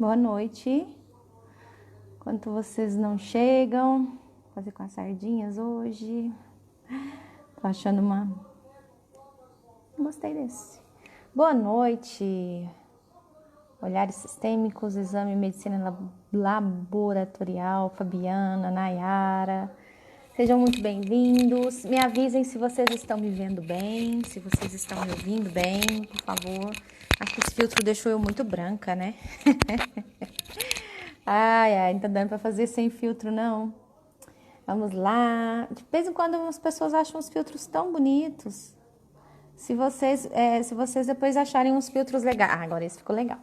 Boa noite. Enquanto vocês não chegam, vou fazer com as sardinhas hoje. Tô achando uma... Gostei desse. Boa noite. Olhares sistêmicos, exame medicina laboratorial, Fabiana, Nayara. Sejam muito bem-vindos. Me avisem se vocês estão me vendo bem, se vocês estão me ouvindo bem, por favor. Acho que esse filtro deixou eu muito branca, né? Ai, não tá dando pra fazer sem filtro, não. Vamos lá. De vez em quando as pessoas acham os filtros tão bonitos. Se vocês depois acharem uns filtros legais. Agora esse ficou legal.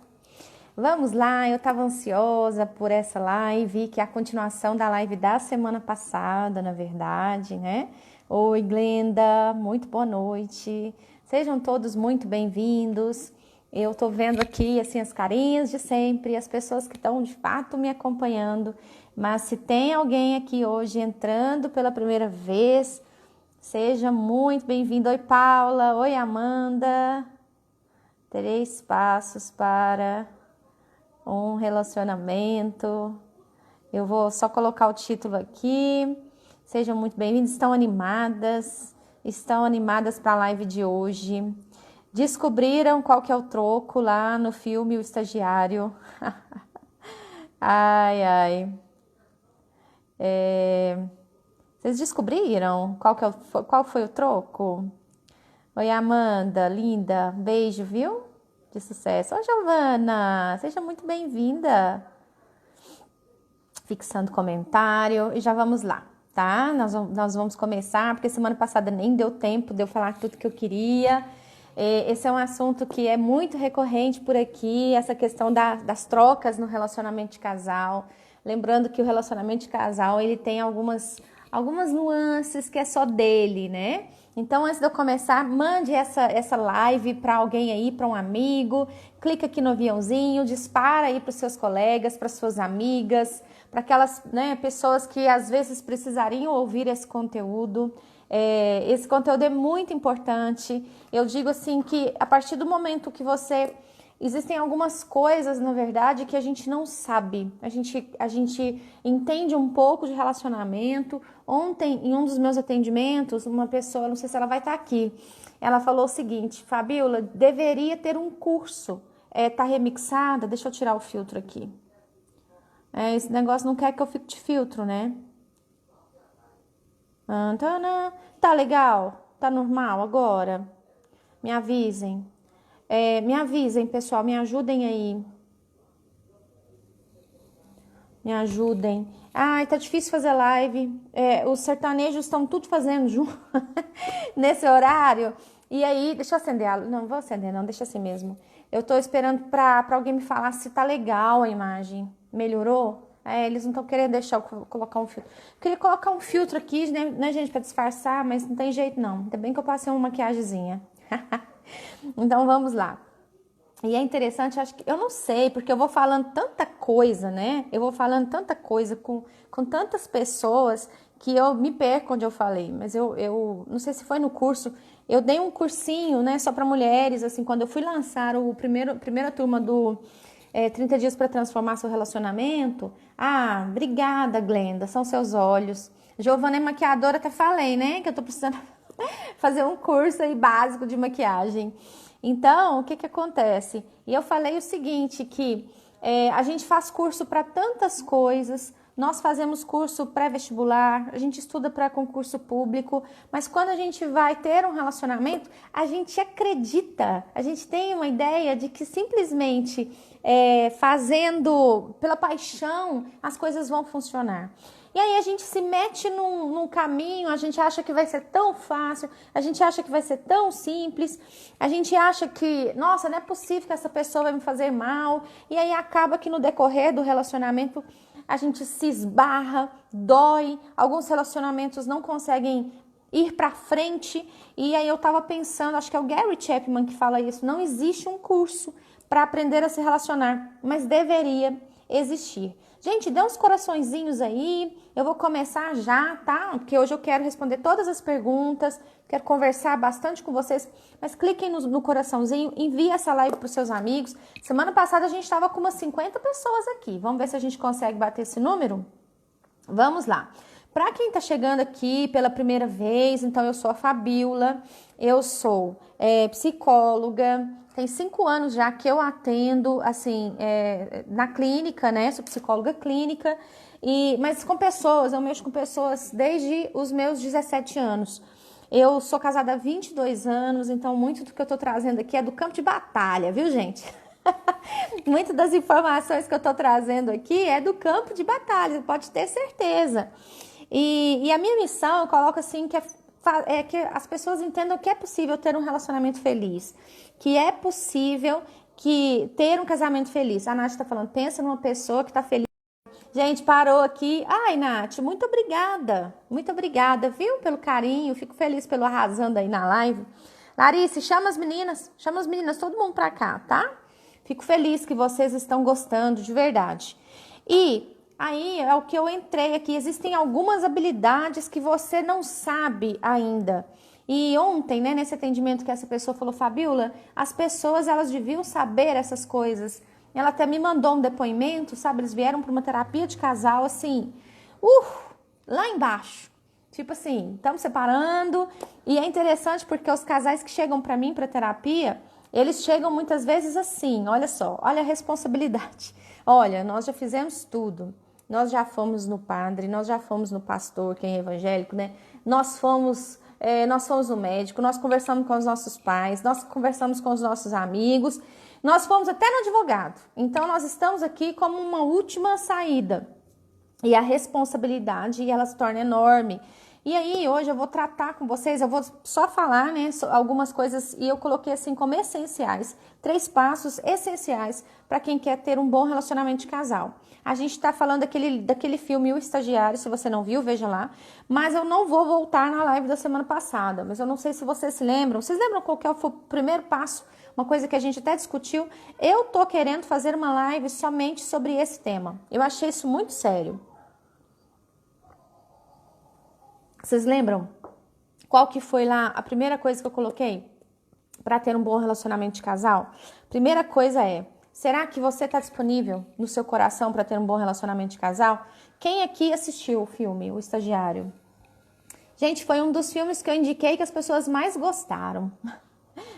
Vamos lá, eu tava ansiosa por essa live, que é a continuação da live da semana passada, na verdade, né? Oi, Glenda, muito boa noite. Sejam todos muito bem-vindos. Eu tô vendo aqui, assim, as carinhas de sempre, as pessoas que estão, de fato, me acompanhando. Mas se tem alguém aqui hoje entrando pela primeira vez, seja muito bem-vindo. Oi, Paula. Oi, Amanda. 3 passos para um relacionamento. Eu vou só colocar o título aqui. Sejam muito bem-vindos. Estão animadas para a live de hoje. Descobriram qual que é o troco lá no filme O Estagiário? Ai. Vocês descobriram qual foi o troco? Oi, Amanda, linda, beijo, viu? De sucesso. Oi, Giovana, seja muito bem-vinda. Fixando comentário e já vamos lá, tá? Nós vamos começar, porque semana passada nem deu tempo de eu falar tudo que eu queria. Esse é um assunto que é muito recorrente por aqui, essa questão das trocas no relacionamento de casal. Lembrando que o relacionamento de casal, ele tem algumas nuances que é só dele, né? Então, antes de eu começar, mande essa live para alguém aí, para um amigo. Clica aqui no aviãozinho, dispara aí para os seus colegas, para suas amigas, para aquelas, né, pessoas que às vezes precisariam ouvir esse conteúdo. Esse conteúdo é muito importante. Eu digo assim que a partir do momento que você... Existem algumas coisas, na verdade, que a gente não sabe. A gente entende um pouco de relacionamento. Ontem, em um dos meus atendimentos, uma pessoa, não sei se ela vai estar aqui, ela falou o seguinte: Fabiola, deveria ter um curso. Tá remixada? Deixa eu tirar o filtro aqui. Esse negócio não quer que eu fique de filtro, né? Tá legal? Tá normal agora? Me avisem. Me avisem, pessoal, me ajudem aí. Me ajudem. Ai, tá difícil fazer live. Os sertanejos estão tudo fazendo junto nesse horário. E aí, deixa eu acender a... Não, vou acender não, deixa assim mesmo. Eu tô esperando pra alguém me falar se tá legal a imagem. Melhorou? Eles não estão querendo deixar eu colocar um filtro. Eu queria colocar um filtro aqui, né, gente, pra disfarçar, mas não tem jeito não. Ainda bem que eu passei uma maquiagemzinha. Então, vamos lá. E é interessante, acho que eu não sei, porque eu vou falando tanta coisa, né? Eu vou falando tanta coisa com tantas pessoas que eu me perco onde eu falei. Mas eu não sei se foi no curso, eu dei um cursinho, né, só para mulheres, assim, quando eu fui lançar primeira turma do 30 dias para transformar seu relacionamento. Ah, obrigada, Glenda, são seus olhos. Giovana é maquiadora, até falei, né, que eu tô precisando fazer um curso aí básico de maquiagem. Então, o que acontece? E eu falei o seguinte, que a gente faz curso para tantas coisas, nós fazemos curso pré-vestibular, a gente estuda para concurso público, mas quando a gente vai ter um relacionamento, a gente acredita, a gente tem uma ideia de que simplesmente fazendo pela paixão, as coisas vão funcionar. E aí a gente se mete num caminho, a gente acha que vai ser tão fácil, a gente acha que vai ser tão simples, a gente acha que, nossa, não é possível que essa pessoa vai me fazer mal, e aí acaba que no decorrer do relacionamento a gente se esbarra, dói, alguns relacionamentos não conseguem ir pra frente, e aí eu tava pensando, acho que é o Gary Chapman que fala isso, não existe um curso para aprender a se relacionar, mas deveria existir. Gente, dê uns coraçõezinhos aí. Eu vou começar já, tá? Porque hoje eu quero responder todas as perguntas, quero conversar bastante com vocês. Mas cliquem no coraçãozinho, envie essa live para os seus amigos. Semana passada a gente estava com umas 50 pessoas aqui. Vamos ver se a gente consegue bater esse número? Vamos lá. Para quem está chegando aqui pela primeira vez, então eu sou a Fabíola, eu sou psicóloga, tem 5 anos já que eu atendo, assim, na clínica, né? Sou psicóloga clínica, mas com pessoas, eu mexo com pessoas desde os meus 17 anos. Eu sou casada há 22 anos, então muito do que eu tô trazendo aqui é do campo de batalha, viu, gente? Muitas das informações que eu tô trazendo aqui é do campo de batalha, pode ter certeza. E a minha missão, eu coloco assim, que é que as pessoas entendam que é possível ter um relacionamento feliz, que é possível ter um casamento feliz. A Nath tá falando, pensa numa pessoa que tá feliz. Gente, parou aqui. Ai, Nath, muito obrigada, viu, pelo carinho, fico feliz pelo arrasando aí na live. Larissa, chama as meninas, todo mundo pra cá, tá? Fico feliz que vocês estão gostando, de verdade. E aí é o que eu entrei aqui. Existem algumas habilidades que você não sabe ainda. E ontem, né, nesse atendimento que essa pessoa falou, Fabíola, as pessoas, elas deviam saber essas coisas. Ela até me mandou um depoimento, sabe? Eles vieram para uma terapia de casal, assim, lá embaixo. Tipo assim, estamos separando. E é interessante porque os casais que chegam para mim para terapia, eles chegam muitas vezes assim, olha só, olha a responsabilidade. Olha, nós já fizemos tudo. Nós já fomos no padre, nós já fomos no pastor, quem é evangélico, né? Nós fomos no médico, nós conversamos com os nossos pais, nós conversamos com os nossos amigos, nós fomos até no advogado. Então, nós estamos aqui como uma última saída. E a responsabilidade, ela se torna enorme. E aí, hoje eu vou tratar com vocês, eu vou só falar, né, algumas coisas, e eu coloquei assim como essenciais, 3 passos essenciais para quem quer ter um bom relacionamento de casal. A gente está falando daquele filme O Estagiário, se você não viu, veja lá, mas eu não vou voltar na live da semana passada, mas eu não sei se vocês se lembram, vocês lembram qual que foi o primeiro passo, uma coisa que a gente até discutiu? Eu tô querendo fazer uma live somente sobre esse tema, eu achei isso muito sério. Vocês lembram qual que foi lá a primeira coisa que eu coloquei para ter um bom relacionamento de casal? Primeira coisa será que você está disponível no seu coração para ter um bom relacionamento de casal? Quem aqui assistiu o filme O Estagiário? Gente, foi um dos filmes que eu indiquei que as pessoas mais gostaram.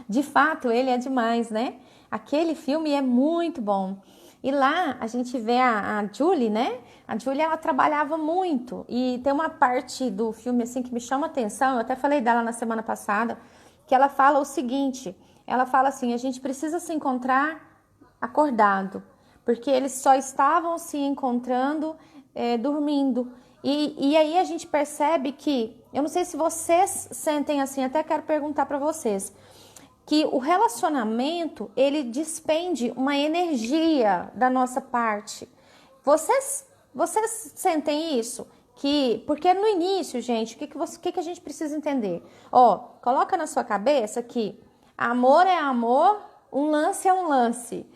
De fato, ele é demais, né? Aquele filme é muito bom. E lá a gente vê a Julie, né? A Julie, ela trabalhava muito. E tem uma parte do filme assim que me chama a atenção, eu até falei dela na semana passada, que ela fala o seguinte, ela fala assim, a gente precisa se encontrar acordado, porque eles só estavam se encontrando dormindo. E aí a gente percebe que, eu não sei se vocês sentem assim, até quero perguntar para vocês, que o relacionamento, ele despende uma energia da nossa parte. Vocês sentem isso? Porque no início, gente, o que a gente precisa entender? Coloca na sua cabeça que amor é amor, um lance é um lance.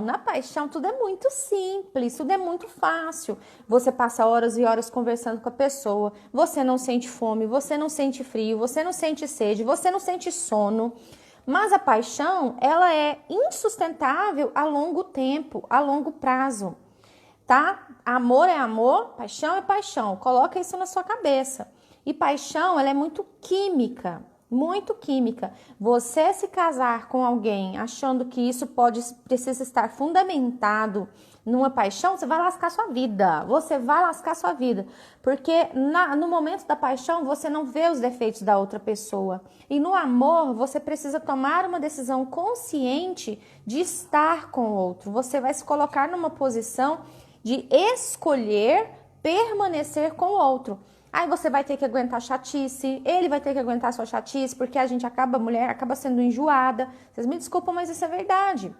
Na paixão tudo é muito simples, tudo é muito fácil. Você passa horas e horas conversando com a pessoa, você não sente fome, você não sente frio, você não sente sede, você não sente sono. Mas a paixão, ela é insustentável a longo tempo, a longo prazo, tá? Amor é amor, paixão é paixão. Coloca isso na sua cabeça. E paixão, ela é muito química. Muito química. Você se casar com alguém achando que isso precisa estar fundamentado numa paixão, você vai lascar sua vida. Você vai lascar sua vida. Porque no momento da paixão, você não vê os defeitos da outra pessoa. E no amor, você precisa tomar uma decisão consciente de estar com o outro. Você vai se colocar numa posição de escolher permanecer com o outro. Aí você vai ter que aguentar chatice, ele vai ter que aguentar sua chatice, porque a mulher acaba sendo enjoada. Vocês me desculpam, mas isso é verdade.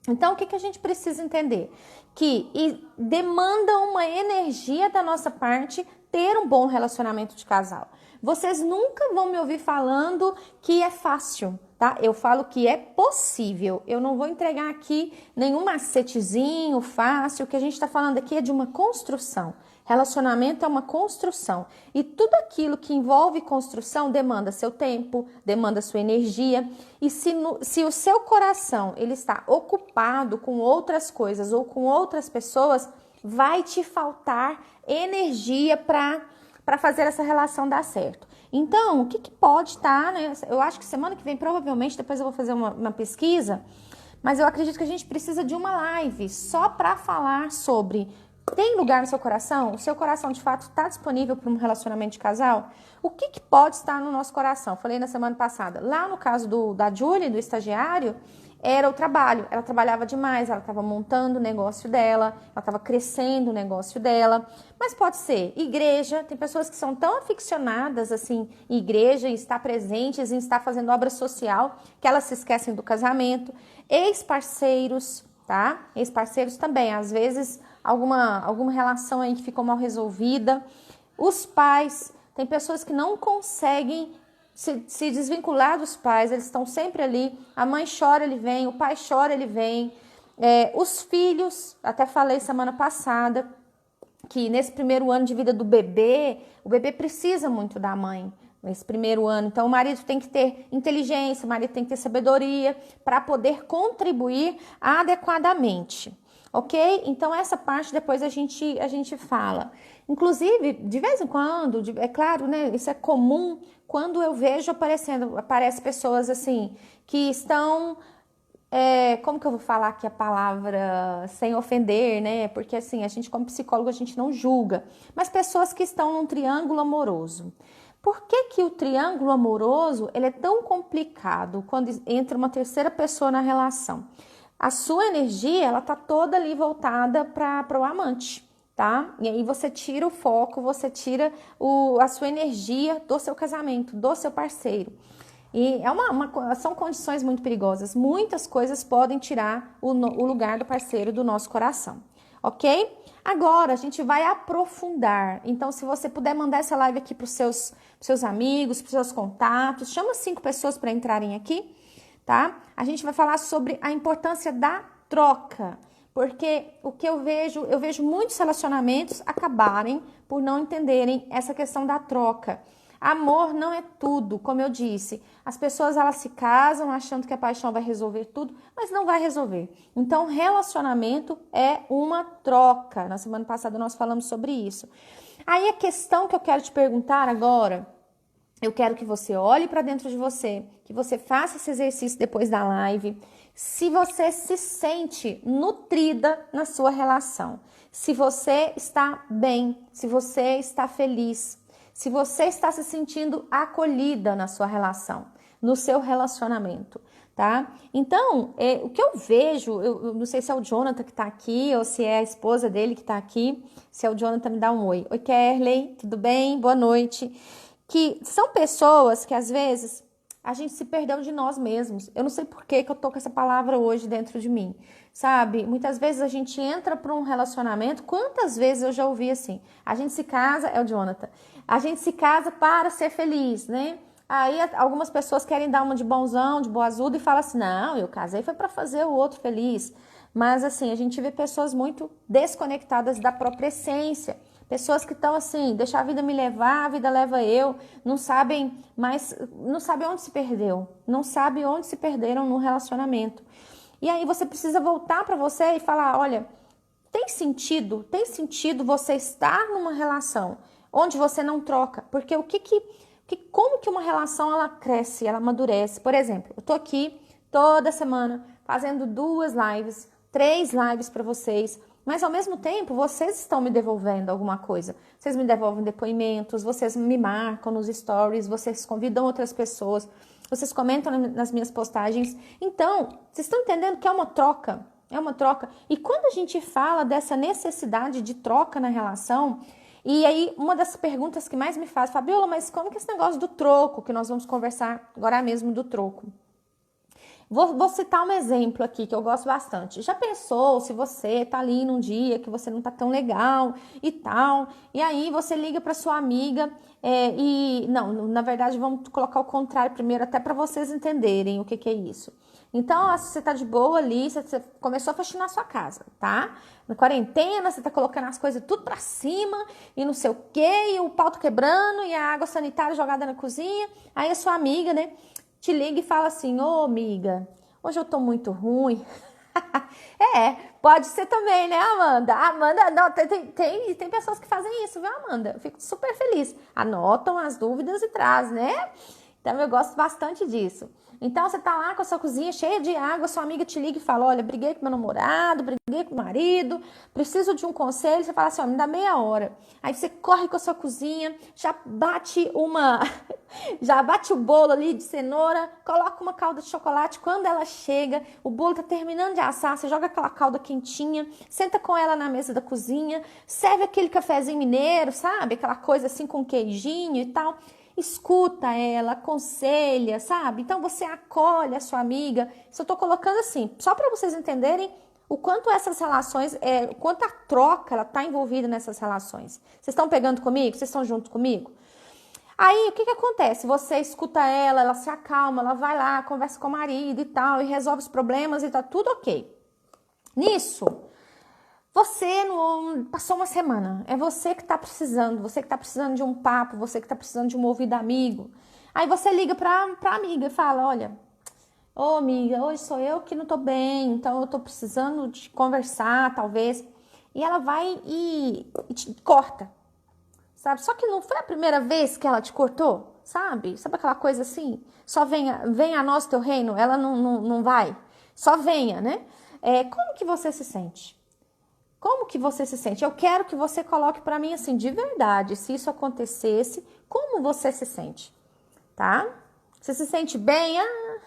Então, o que a gente precisa entender? Que demanda uma energia da nossa parte ter um bom relacionamento de casal. Vocês nunca vão me ouvir falando que é fácil, tá? Eu falo que é possível. Eu não vou entregar aqui nenhum macetezinho fácil. O que a gente está falando aqui é de uma construção. Relacionamento é uma construção. E tudo aquilo que envolve construção demanda seu tempo, demanda sua energia. E se o seu coração ele está ocupado com outras coisas ou com outras pessoas, vai te faltar energia para fazer essa relação dar certo. Então, o que pode estar, né? Eu acho que semana que vem, provavelmente, depois eu vou fazer uma pesquisa, mas eu acredito que a gente precisa de uma live só para falar sobre: tem lugar no seu coração? O seu coração, de fato, está disponível para um relacionamento de casal? O que pode estar no nosso coração? Falei na semana passada. Lá no caso da Julie, do estagiário, era o trabalho. Ela trabalhava demais, ela estava montando o negócio dela, ela estava crescendo o negócio dela. Mas pode ser igreja. Tem pessoas que são tão aficionadas assim em igreja, em estar presentes, em estar fazendo obra social, que elas se esquecem do casamento. Ex-parceiros, tá? Ex-parceiros também, às vezes alguma relação aí que ficou mal resolvida. Os pais, tem pessoas que não conseguem se desvincular dos pais, eles estão sempre ali. A mãe chora, ele vem, o pai chora, ele vem. Os filhos, até falei semana passada que nesse primeiro ano de vida do bebê, o bebê precisa muito da mãe nesse primeiro ano. Então, o marido tem que ter inteligência, o marido tem que ter sabedoria para poder contribuir adequadamente. Ok? Então, essa parte depois a gente fala. Inclusive, de vez em quando, é claro, né? Isso é comum quando eu vejo aparece pessoas assim, que estão... como que eu vou falar aqui a palavra sem ofender, né? Porque assim, a gente como psicólogo, a gente não julga. Mas pessoas que estão num triângulo amoroso. Por que o triângulo amoroso ele é tão complicado quando entra uma terceira pessoa na relação? A sua energia, ela tá toda ali voltada para o amante, tá? E aí você tira o foco, você tira a sua energia do seu casamento, do seu parceiro. E são condições muito perigosas. Muitas coisas podem tirar o lugar do parceiro do nosso coração, ok? Agora, a gente vai aprofundar. Então, se você puder mandar essa live aqui para os seus amigos, para os seus contatos, chama 5 pessoas para entrarem aqui, tá? A gente vai falar sobre a importância da troca. Porque o que eu vejo muitos relacionamentos acabarem por não entenderem essa questão da troca. Amor não é tudo, como eu disse. As pessoas elas se casam achando que a paixão vai resolver tudo, mas não vai resolver. Então, relacionamento é uma troca. Na semana passada nós falamos sobre isso. Aí a questão que eu quero te perguntar agora, eu quero que você olhe para dentro de você, que você faça esse exercício depois da live. Se você se sente nutrida na sua relação, se você está bem, se você está feliz, se você está se sentindo acolhida na sua relação, no seu relacionamento, tá? Então, o que eu vejo, eu não sei se é o Jonathan que tá aqui ou se é a esposa dele que tá aqui. Se é o Jonathan, me dá um oi. Oi, Kerley, tudo bem? Boa noite. Que são pessoas que às vezes a gente se perdeu de nós mesmos. Eu não sei por que eu tô com essa palavra hoje dentro de mim, sabe? Muitas vezes a gente entra para um relacionamento, quantas vezes eu já ouvi assim, a gente se casa, é o Jonathan, a gente se casa para ser feliz, né? Aí algumas pessoas querem dar uma de bonzão, de boazuda e falam assim, não, eu casei foi para fazer o outro feliz. Mas assim, a gente vê pessoas muito desconectadas da própria essência. Pessoas que estão assim, deixa a vida me levar, a vida leva eu, não sabem onde se perdeu, não sabem onde se perderam no relacionamento. E aí você precisa voltar para você e falar, olha, tem sentido você estar numa relação onde você não troca? Porque como que uma relação ela cresce, ela amadurece? Por exemplo, eu tô aqui toda semana fazendo 2 lives, 3 lives para vocês. Mas ao mesmo tempo, vocês estão me devolvendo alguma coisa. Vocês me devolvem depoimentos, vocês me marcam nos stories, vocês convidam outras pessoas, vocês comentam nas minhas postagens. Então, vocês estão entendendo que é uma troca? É uma troca. E quando a gente fala dessa necessidade de troca na relação, e aí uma das perguntas que mais me faz, Fabiola, mas como que é esse negócio do troco, que nós vamos conversar agora mesmo do troco? Vou citar um exemplo aqui que eu gosto bastante. Já pensou se você tá ali num dia que você não tá tão legal e tal, e aí você liga para sua amiga não, na verdade vamos colocar o contrário primeiro, até para vocês entenderem o que é isso. Então, se você tá de boa ali, você começou a faxinar a sua casa, tá? Na quarentena, você tá colocando as coisas tudo pra cima e não sei o quê, e o pau tá quebrando e a água sanitária jogada na cozinha. Aí a sua amiga, né, te liga e fala assim: ô amiga, hoje eu tô muito ruim. Pode ser também, né, Amanda? Amanda, não, tem pessoas que fazem isso, viu, Amanda? Eu fico super feliz. Anotam as dúvidas e traz, né? Então, eu gosto bastante disso. Então, você tá lá com a sua cozinha cheia de água, sua amiga te liga e fala: olha, briguei com meu namorado, briguei com o marido, preciso de um conselho. Você fala assim: ó, me dá meia hora. Aí você corre com a sua cozinha, já bate já bate o bolo ali de cenoura, coloca uma calda de chocolate. Quando ela chega, o bolo tá terminando de assar, você joga aquela calda quentinha, senta com ela na mesa da cozinha, serve aquele cafezinho mineiro, sabe? Aquela coisa assim com queijinho e tal. Escuta ela, aconselha, sabe? Então você acolhe a sua amiga. Isso eu tô colocando assim, só para vocês entenderem o quanto essas relações, o quanto a troca ela tá envolvida nessas relações. Vocês estão pegando comigo? Vocês estão junto comigo? Aí, o que acontece? Você escuta ela se acalma, ela vai lá, conversa com o marido e tal, e resolve os problemas e tá tudo ok. Nisso, você não passou uma semana, é você que tá precisando de um papo, você que tá precisando de um ouvido amigo. Aí você liga pra amiga e fala: olha, ô amiga, hoje sou eu que não tô bem, então eu tô precisando de conversar, talvez. E ela vai e te corta, sabe? Só que não foi a primeira vez que ela te cortou, sabe? Sabe aquela coisa assim? Só venha a nós teu reino, ela não vai. Só venha, né? Como que você se sente? Como que você se sente? Eu quero que você coloque para mim assim, de verdade, se isso acontecesse, como você se sente, tá? Você se sente bem? Ah,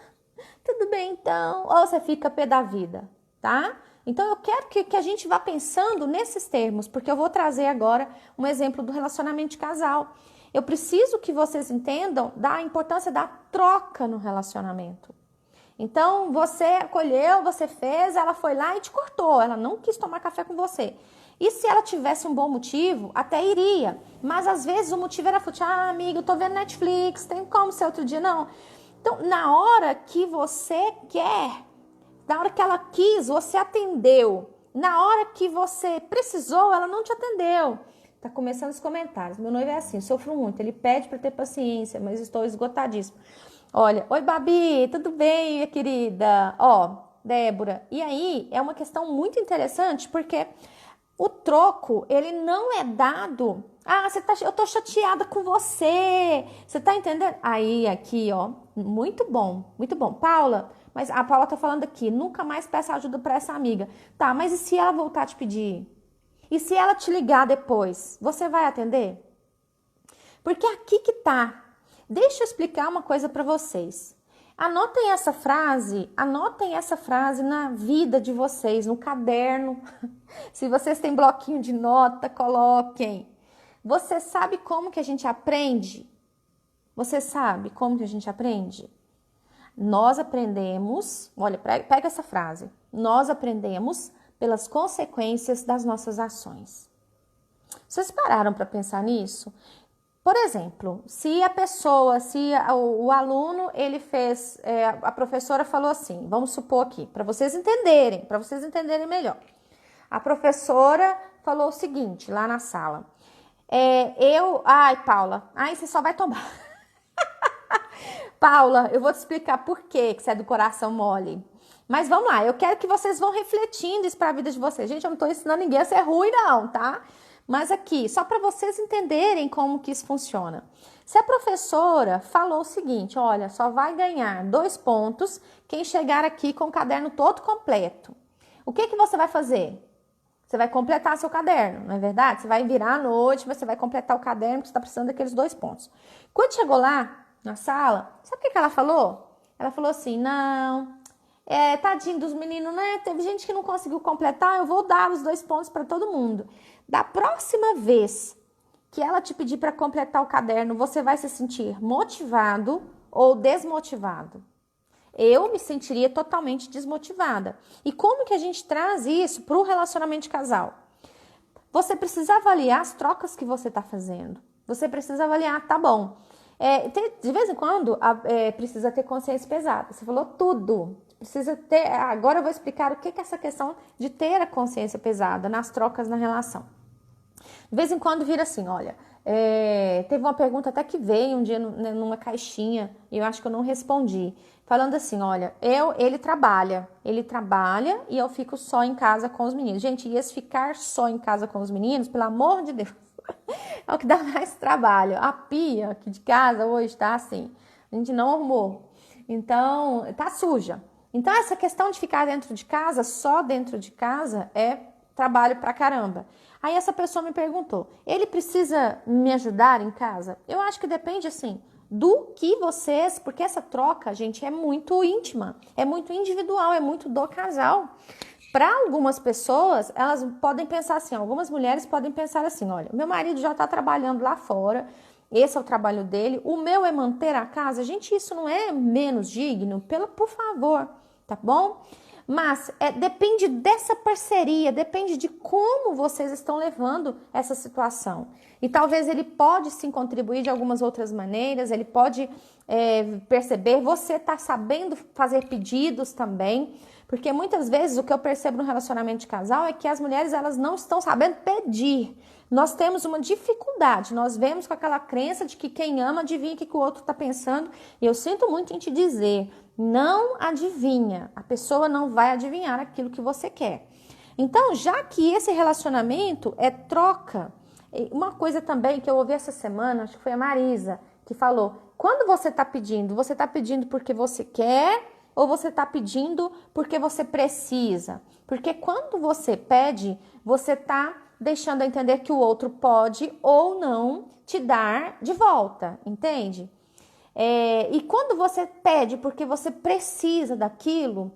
tudo bem então. Ou você fica pé da vida, tá? Então eu quero que a gente vá pensando nesses termos, porque eu vou trazer agora um exemplo do relacionamento de casal. Eu preciso que vocês entendam da importância da troca no relacionamento. Então, você acolheu, você fez, ela foi lá e te cortou, ela não quis tomar café com você. E se ela tivesse um bom motivo, até iria. Mas às vezes o motivo era fútil. Ah, amigo, eu tô vendo Netflix, tem como ser outro dia? Não. Então, na hora que você quer, na hora que ela quis, você atendeu. Na hora que você precisou, ela não te atendeu. Tá começando os comentários. Meu noivo é assim, sofro muito. Ele pede para ter paciência, mas estou esgotadíssimo. Olha, oi Babi, tudo bem, minha querida? Débora, e aí é uma questão muito interessante porque o troco, ele não é dado. Ah, eu tô chateada com você. Você tá entendendo? Aí, aqui, muito bom, muito bom. Paula, mas a Paula tá falando aqui, nunca mais peça ajuda para essa amiga. Tá, mas e se ela voltar a te pedir? E se ela te ligar depois, você vai atender? Porque aqui que tá. Deixa eu explicar uma coisa para vocês. Anotem essa frase na vida de vocês, no caderno. Se vocês têm bloquinho de nota, coloquem. Você sabe como que a gente aprende? Você sabe como que a gente aprende? Nós aprendemos, olha, pega essa frase. Nós aprendemos pelas consequências das nossas ações. Vocês pararam para pensar nisso? Por exemplo, se o aluno, ele fez, a professora falou assim, vamos supor aqui, para vocês entenderem melhor. A professora falou o seguinte, lá na sala, Paula, você só vai tomar. Paula, eu vou te explicar por que você é do coração mole. Mas vamos lá, eu quero que vocês vão refletindo isso para a vida de vocês. Gente, eu não estou ensinando ninguém a ser ruim não, tá? Mas aqui, só para vocês entenderem como que isso funciona. Se a professora falou o seguinte, olha, só vai ganhar 2 pontos quem chegar aqui com o caderno todo completo. O que você vai fazer? Você vai completar seu caderno, não é verdade? Você vai virar à noite, você vai completar o caderno porque você está precisando daqueles 2 pontos. Quando chegou lá na sala, sabe o que ela falou? Ela falou assim, não, tadinho dos meninos, né? Teve gente que não conseguiu completar, eu vou dar os 2 pontos para todo mundo. Da próxima vez que ela te pedir para completar o caderno, você vai se sentir motivado ou desmotivado? Eu me sentiria totalmente desmotivada. E como que a gente traz isso para o relacionamento de casal? Você precisa avaliar as trocas que você está fazendo. Você precisa avaliar, tá bom. De vez em quando, precisa ter consciência pesada. Você falou tudo. Precisa ter. Agora eu vou explicar o que é essa questão de ter a consciência pesada nas trocas na relação. De vez em quando vira assim, olha, teve uma pergunta até que veio um dia numa caixinha e eu acho que eu não respondi. Falando assim, olha, ele trabalha e eu fico só em casa com os meninos. Gente, e esse ficar só em casa com os meninos, pelo amor de Deus, é o que dá mais trabalho. A pia aqui de casa hoje tá assim, a gente não arrumou, então tá suja. Então essa questão de ficar dentro de casa, só dentro de casa, é trabalho pra caramba. Aí essa pessoa me perguntou, ele precisa me ajudar em casa? Eu acho que depende assim, do que vocês, porque essa troca, gente, é muito íntima, é muito individual, é muito do casal. Para algumas pessoas, elas podem pensar assim, algumas mulheres podem pensar assim, olha, meu marido já está trabalhando lá fora, esse é o trabalho dele, o meu é manter a casa. Gente, isso não é menos digno, por favor, tá bom? Mas depende dessa parceria, depende de como vocês estão levando essa situação. E talvez ele pode sim contribuir de algumas outras maneiras, ele pode perceber, você está sabendo fazer pedidos também, porque muitas vezes o que eu percebo no relacionamento de casal é que as mulheres elas não estão sabendo pedir. Nós temos uma dificuldade, nós vemos com aquela crença de que quem ama adivinha o que o outro está pensando, e eu sinto muito em te dizer, não adivinha, a pessoa não vai adivinhar aquilo que você quer. Então, já que esse relacionamento é troca, uma coisa também que eu ouvi essa semana, acho que foi a Marisa, que falou, quando você está pedindo porque você quer ou você está pedindo porque você precisa? Porque quando você pede, você está deixando a entender que o outro pode ou não te dar de volta, entende? E quando você pede porque você precisa daquilo,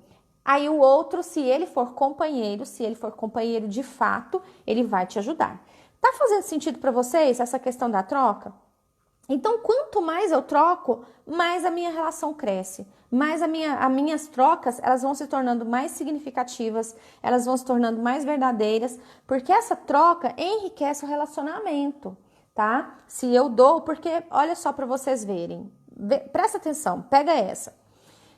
aí o outro, se ele for companheiro de fato, ele vai te ajudar. Tá fazendo sentido para vocês essa questão da troca? Então, quanto mais eu troco, mais a minha relação cresce. Mais as minhas trocas, elas vão se tornando mais significativas, elas vão se tornando mais verdadeiras, porque essa troca enriquece o relacionamento, tá? Se eu dou, porque olha só para vocês verem. Presta atenção, pega essa.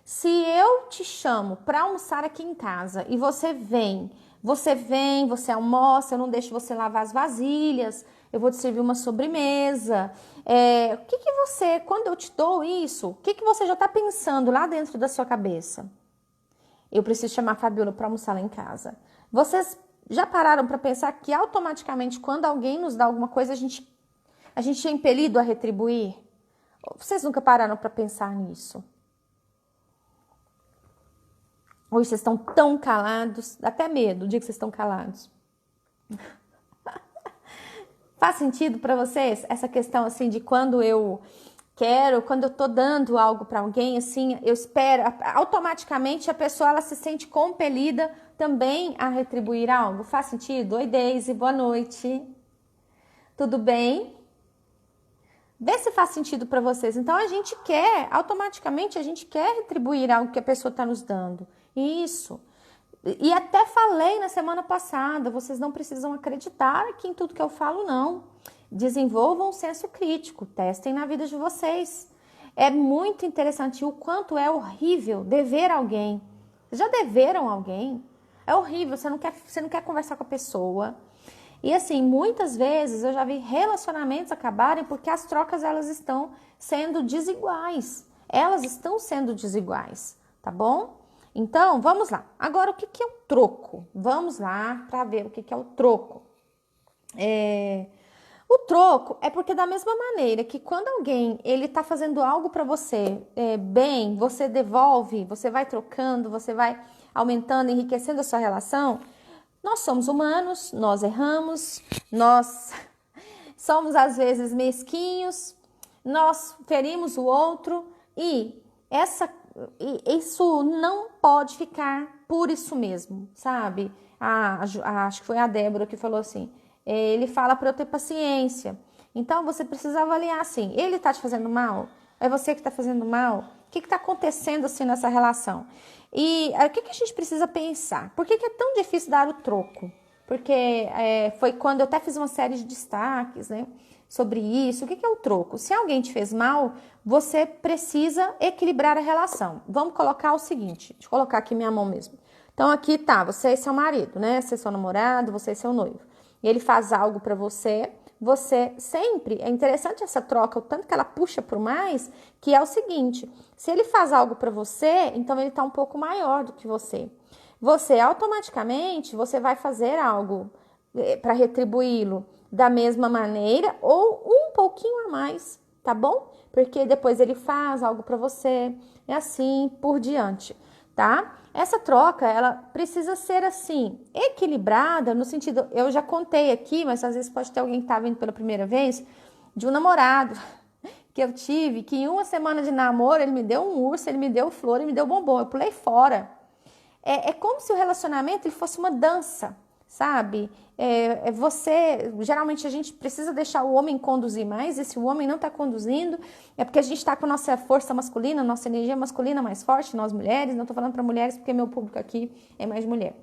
Se eu te chamo para almoçar aqui em casa e você vem, você almoça, eu não deixo você lavar as vasilhas, eu vou te servir uma sobremesa. O que você, quando eu te dou isso, o que você já está pensando lá dentro da sua cabeça? Eu preciso chamar a Fabiola para almoçar lá em casa. Vocês já pararam para pensar que automaticamente quando alguém nos dá alguma coisa, a gente é impelido a retribuir? Vocês nunca pararam para pensar nisso? Hoje vocês estão tão calados, dá até medo o dia que vocês estão calados. Faz sentido para vocês essa questão assim de quando eu tô dando algo para alguém, assim, eu espero, automaticamente a pessoa ela se sente compelida também a retribuir algo? Faz sentido? Oi, Deise, boa noite. Tudo bem? Vê se faz sentido para vocês. Então, automaticamente a gente quer retribuir algo que a pessoa está nos dando. Isso. E até falei na semana passada, vocês não precisam acreditar aqui em tudo que eu falo, não. Desenvolvam um senso crítico, testem na vida de vocês. É muito interessante o quanto é horrível dever alguém. Vocês já deveram alguém? É horrível, você não quer conversar com a pessoa. E assim, muitas vezes eu já vi relacionamentos acabarem porque as trocas elas estão sendo desiguais. Elas estão sendo desiguais, tá bom? Então, vamos lá. Agora, o que é o troco? Vamos lá para ver o que é o troco. O troco é porque da mesma maneira que quando alguém ele está fazendo algo para você bem, você devolve, você vai trocando, você vai aumentando, enriquecendo a sua relação. Nós somos humanos, nós erramos, nós somos às vezes mesquinhos, nós ferimos o outro e isso não pode ficar por isso mesmo, sabe? Acho que foi a Débora que falou assim, ele fala para eu ter paciência. Então você precisa avaliar assim, ele está te fazendo mal? É você que está fazendo mal? O que está acontecendo assim nessa relação? E o que a gente precisa pensar? Por que é tão difícil dar o troco? Porque foi quando eu até fiz uma série de destaques, né, sobre isso. O que é o troco? Se alguém te fez mal, você precisa equilibrar a relação. Vamos colocar o seguinte, deixa eu colocar aqui minha mão mesmo. Então aqui tá, você é seu marido, né? Você é seu namorado, você é seu noivo. E ele faz algo pra você, você sempre, é interessante essa troca, o tanto que ela puxa pro mais, que é o seguinte, se ele faz algo pra você, então ele tá um pouco maior do que você. Você automaticamente, você vai fazer algo para retribuí-lo da mesma maneira ou um pouquinho a mais, tá bom? Porque depois ele faz algo para você, é assim por diante, tá? Essa troca, ela precisa ser assim, equilibrada no sentido, eu já contei aqui, mas às vezes pode ter alguém que tá vendo pela primeira vez, de um namorado que eu tive, que em uma semana de namoro, ele me deu um urso, ele me deu flor, ele me deu bombom, eu pulei fora. É como se o relacionamento ele fosse uma dança, sabe? Geralmente a gente precisa deixar o homem conduzir mais, e se o homem não está conduzindo, é porque a gente está com a nossa força masculina, nossa energia masculina mais forte, nós mulheres, não estou falando para mulheres porque meu público aqui é mais mulher.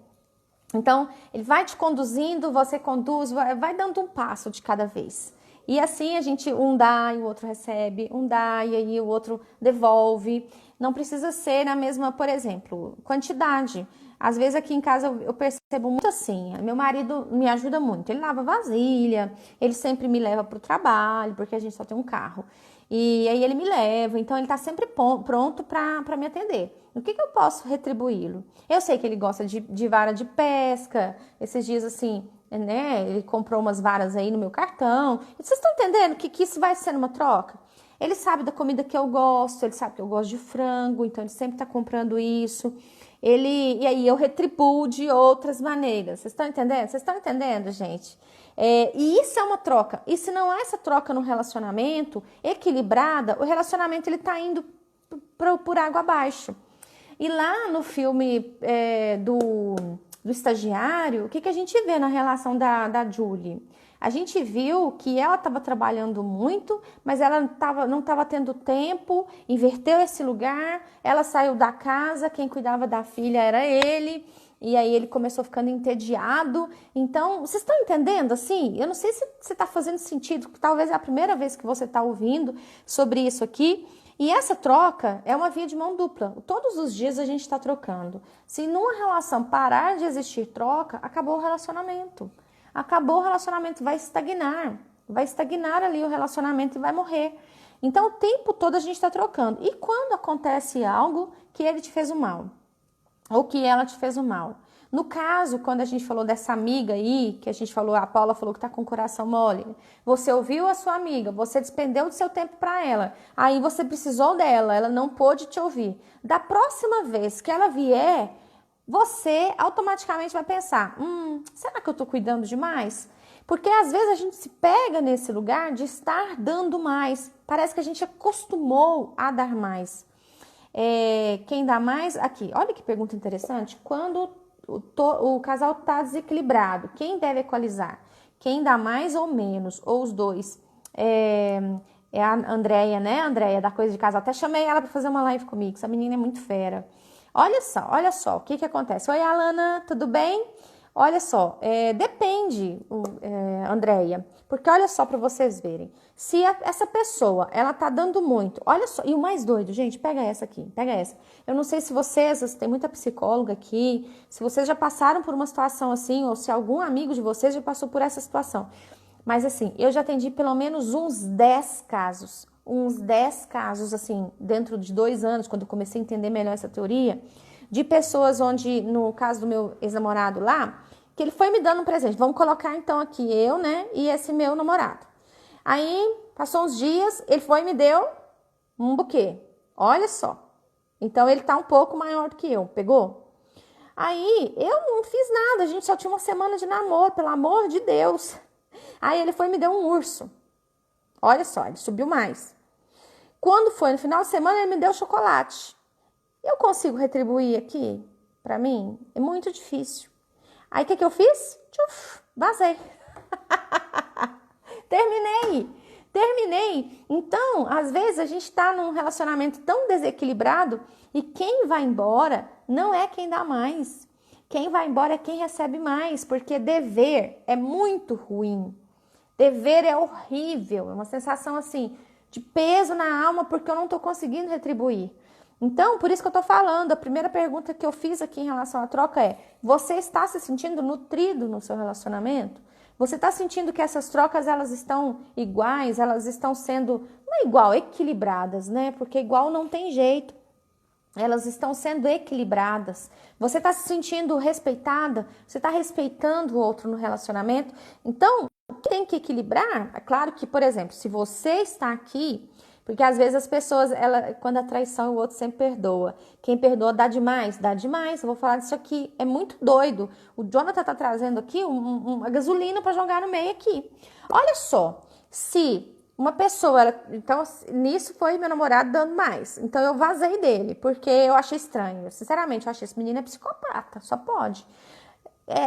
Então, ele vai te conduzindo, você conduz, vai dando um passo de cada vez. E assim a gente, um dá e o outro recebe, um dá e aí o outro devolve. Não precisa ser na mesma, por exemplo, quantidade. Às vezes aqui em casa eu percebo muito assim, meu marido me ajuda muito, ele lava vasilha, ele sempre me leva para o trabalho, porque a gente só tem um carro. E aí ele me leva, então ele tá sempre pronto para me atender. O que eu posso retribuí-lo? Eu sei que ele gosta de vara de pesca, esses dias assim, né? Ele comprou umas varas aí no meu cartão. E vocês estão entendendo que isso vai ser uma troca? Ele sabe da comida que eu gosto, ele sabe que eu gosto de frango, então ele sempre tá comprando isso. E aí eu retribuo de outras maneiras. Vocês estão entendendo? Vocês estão entendendo, gente? E isso é uma troca. E se não há essa troca no relacionamento equilibrada, o relacionamento ele tá indo por água abaixo. E lá no filme do estagiário, o que a gente vê na relação da Julie? A gente viu que ela estava trabalhando muito, mas ela não estava tendo tempo, inverteu esse lugar, ela saiu da casa, quem cuidava da filha era ele, e aí ele começou ficando entediado. Então, vocês estão entendendo assim? Eu não sei se está fazendo sentido, talvez é a primeira vez que você está ouvindo sobre isso aqui. E essa troca é uma via de mão dupla. Todos os dias a gente está trocando. Se numa relação parar de existir troca, acabou o relacionamento. Acabou o relacionamento, vai estagnar ali o relacionamento e vai morrer. Então o tempo todo a gente está trocando. E quando acontece algo que ele te fez o mal, ou que ela te fez o mal? No caso, quando a gente falou dessa amiga aí, que a gente falou, a Paula falou que tá com o coração mole, você ouviu a sua amiga, você despendeu do seu tempo para ela, aí você precisou dela, ela não pôde te ouvir. Da próxima vez que ela vier, você automaticamente vai pensar, será que eu tô cuidando demais? Porque às vezes a gente se pega nesse lugar de estar dando mais, parece que a gente acostumou a dar mais. Quem dá mais, aqui, olha que pergunta interessante, quando o casal está desequilibrado, quem deve equalizar? Quem dá mais ou menos, ou os dois? É a Andréia, né? Andréia, da Coisa de Casal. Até chamei ela para fazer uma live comigo, essa menina é muito fera. Olha só, o que acontece? Oi, Alana, tudo bem? Olha só, depende, Andréia, porque olha só para vocês verem. Se essa pessoa, ela tá dando muito, olha só, e o mais doido, gente, pega essa aqui, pega essa. Eu não sei se vocês, tem muita psicóloga aqui, se vocês já passaram por uma situação assim, ou se algum amigo de vocês já passou por essa situação. Mas assim, eu já atendi pelo menos uns 10 casos, assim, dentro de 2 anos, quando eu comecei a entender melhor essa teoria, de pessoas onde, no caso do meu ex-namorado lá, que ele foi me dando um presente. Vamos colocar então aqui eu, né, e esse meu namorado. Aí, passou uns dias, ele foi e me deu um buquê. Olha só. Então, ele tá um pouco maior do que eu. Pegou? Aí, eu não fiz nada. A gente só tinha uma semana de namoro, pelo amor de Deus. Aí, ele foi e me deu um urso. Olha só, ele subiu mais. Quando foi no final de semana, ele me deu chocolate. Eu consigo retribuir aqui? Pra mim, é muito difícil. Aí, o que eu fiz? Vazei. terminei. Então, às vezes a gente tá num relacionamento tão desequilibrado e quem vai embora não é quem dá mais. Quem vai embora é quem recebe mais, porque dever é muito ruim. Dever é horrível, é uma sensação assim de peso na alma porque eu não tô conseguindo retribuir. Então, por isso que eu tô falando, a primeira pergunta que eu fiz aqui em relação à troca é: você está se sentindo nutrido no seu relacionamento? Você está sentindo que essas trocas elas estão iguais, elas estão sendo, não é igual, equilibradas, né? Porque igual não tem jeito. Elas estão sendo equilibradas. Você está se sentindo respeitada? Você está respeitando o outro no relacionamento? Então, o que tem que equilibrar? É claro que, por exemplo, se você está aqui, porque às vezes as pessoas, quando a traição o outro sempre perdoa. Quem perdoa dá demais, dá demais. Eu vou falar disso aqui, é muito doido. O Jonathan está trazendo aqui uma gasolina para jogar no meio aqui. Olha só, se uma pessoa, então nisso foi meu namorado dando mais. Então eu vazei dele, porque eu achei estranho. Sinceramente, eu achei esse menino é psicopata, só pode.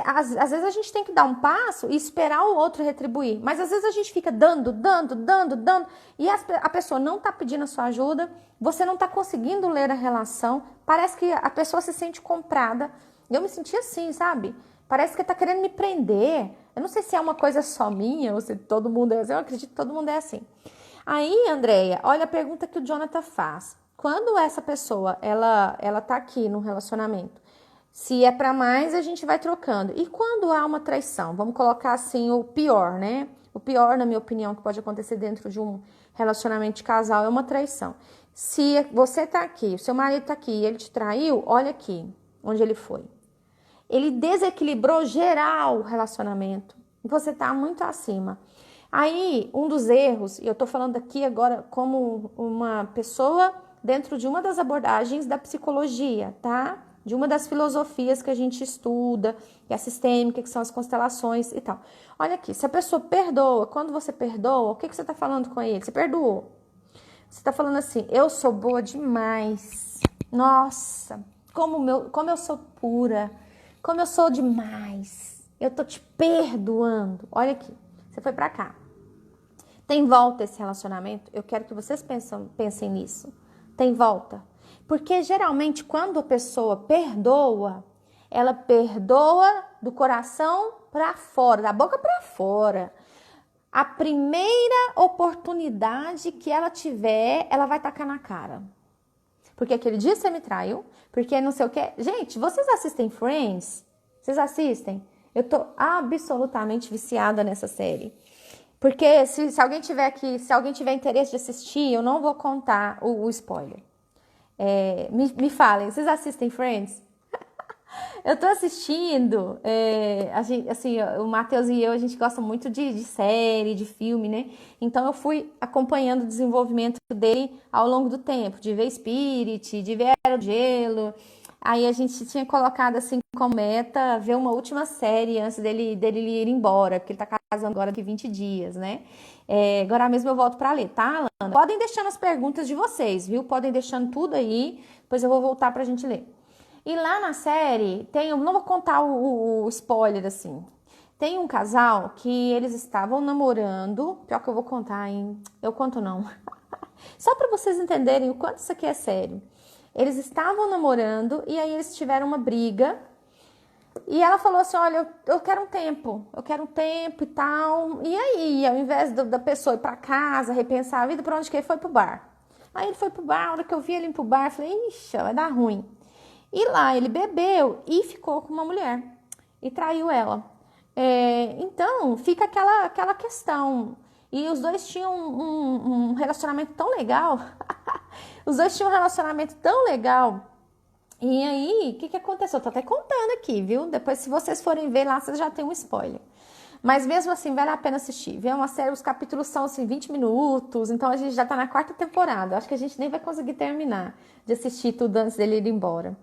Às vezes a gente tem que dar um passo e esperar o outro retribuir. Mas às vezes a gente fica dando, e a pessoa não tá pedindo a sua ajuda, você não tá conseguindo ler a relação, parece que a pessoa se sente comprada. Eu me senti assim, sabe? Parece que tá querendo me prender. Eu não sei se é uma coisa só minha ou se todo mundo é assim. Eu acredito que todo mundo é assim. Aí, Andréia, olha a pergunta que o Jonathan faz. Quando essa pessoa, ela tá aqui no relacionamento, se é para mais, a gente vai trocando. E quando há uma traição? Vamos colocar assim o pior, né? O pior, na minha opinião, que pode acontecer dentro de um relacionamento de casal é uma traição. Se você tá aqui, o seu marido tá aqui e ele te traiu, olha aqui onde ele foi. Ele desequilibrou geral o relacionamento. Você tá muito acima. Aí, um dos erros, e eu tô falando aqui agora como uma pessoa dentro de uma das abordagens da psicologia, tá? De uma das filosofias que a gente estuda, que é a sistêmica, que são as constelações e tal. Olha aqui, se a pessoa perdoa, quando você perdoa, o que você tá falando com ele? Você perdoou. Você tá falando assim, eu sou boa demais. Nossa, como eu sou pura. Como eu sou demais. Eu tô te perdoando. Olha aqui, você foi pra cá. Tem volta esse relacionamento? Eu quero que vocês pensem nisso. Tem volta. Porque geralmente quando a pessoa perdoa, ela perdoa do coração pra fora, da boca pra fora. A primeira oportunidade que ela tiver, ela vai tacar na cara. Porque aquele dia você me traiu, porque não sei o que. Gente, vocês assistem Friends? Vocês assistem? Eu tô absolutamente viciada nessa série. Porque se alguém tiver aqui, se alguém tiver interesse de assistir, eu não vou contar o spoiler. Me falem, vocês assistem Friends? Eu tô assistindo, assim, o Matheus e eu, a gente gosta muito de série, de filme, né? Então eu fui acompanhando o desenvolvimento dele ao longo do tempo, de ver Spirit, de ver Era do Gelo. Aí a gente tinha colocado assim como meta ver uma última série antes dele ir embora, porque ele tá casando agora daqui 20 dias, né? Agora mesmo eu volto pra ler, tá, Alana? Podem deixando as perguntas de vocês, viu? Podem deixando tudo aí, depois eu vou voltar pra gente ler. E lá na série, eu não vou contar o spoiler assim, tem um casal que eles estavam namorando, pior que eu vou contar, hein? Eu conto não. Só pra vocês entenderem o quanto isso aqui é sério. Eles estavam namorando e aí eles tiveram uma briga. E ela falou assim, olha, eu quero um tempo e tal. E aí, ao invés da pessoa ir pra casa, repensar a vida, pra onde que ele foi? Pro bar. Aí ele foi pro bar, a hora que eu vi ele ir pro bar, eu falei, ixi, vai dar ruim. E lá ele bebeu e ficou com uma mulher. E traiu ela. Então, fica aquela questão. E os dois tinham um relacionamento tão legal. Os dois tinham um relacionamento tão legal. E aí, o que aconteceu? Eu tô até contando aqui, viu? Depois, se vocês forem ver lá, vocês já tem um spoiler. Mas mesmo assim, vale a pena assistir. Ver uma série, os capítulos são assim, 20 minutos. Então, a gente já tá na 4ª temporada. Acho que a gente nem vai conseguir terminar de assistir tudo antes dele ir embora.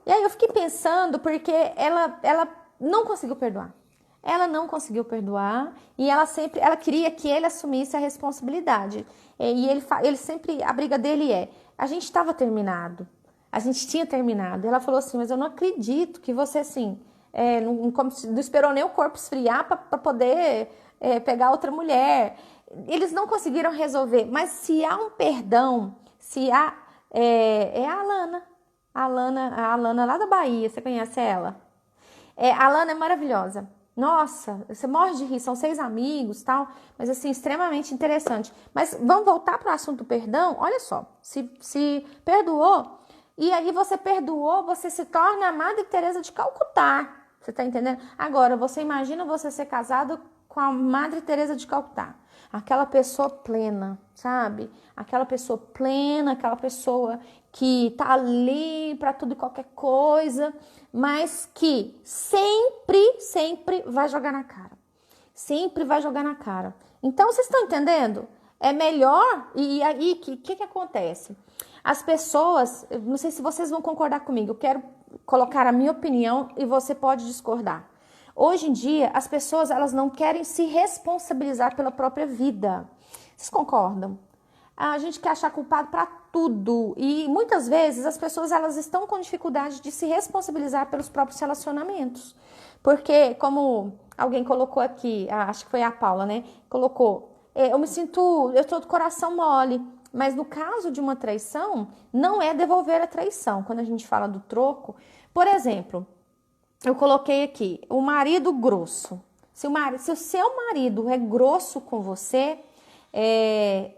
E aí, eu fiquei pensando, porque ela não conseguiu perdoar. Ela não conseguiu perdoar e ela queria que ele assumisse a responsabilidade. E ele sempre, a briga dele a gente estava terminado. A gente tinha terminado. Ela falou assim, mas eu não acredito que você, assim, não esperou nem o corpo esfriar para poder pegar outra mulher. Eles não conseguiram resolver, mas se há um perdão, se há... É a Alana lá da Bahia, você conhece ela? A Alana é maravilhosa. Nossa, você morre de rir, são 6 amigos, tal, mas assim, extremamente interessante. Mas vamos voltar para o assunto do perdão? Olha só, se perdoou, e aí você perdoou, você se torna a Madre Teresa de Calcutá. Você tá entendendo? Agora, você imagina você ser casado com a Madre Teresa de Calcutá. Aquela pessoa plena, sabe? Aquela pessoa plena, aquela pessoa que tá ali para tudo e qualquer coisa, mas que sempre vai jogar na cara. Sempre vai jogar na cara. Então, vocês estão entendendo? É melhor, e aí, o que acontece? As pessoas, não sei se vocês vão concordar comigo, eu quero colocar a minha opinião e você pode discordar. Hoje em dia, as pessoas, elas não querem se responsabilizar pela própria vida. Vocês concordam? A gente quer achar culpado para tudo e muitas vezes as pessoas, elas estão com dificuldade de se responsabilizar pelos próprios relacionamentos. Porque, como alguém colocou aqui, acho que foi a Paula, né? Colocou, eu tô do coração mole. Mas no caso de uma traição, não é devolver a traição. Quando a gente fala do troco, por exemplo, eu coloquei aqui, o marido grosso. Se o seu marido é grosso com você,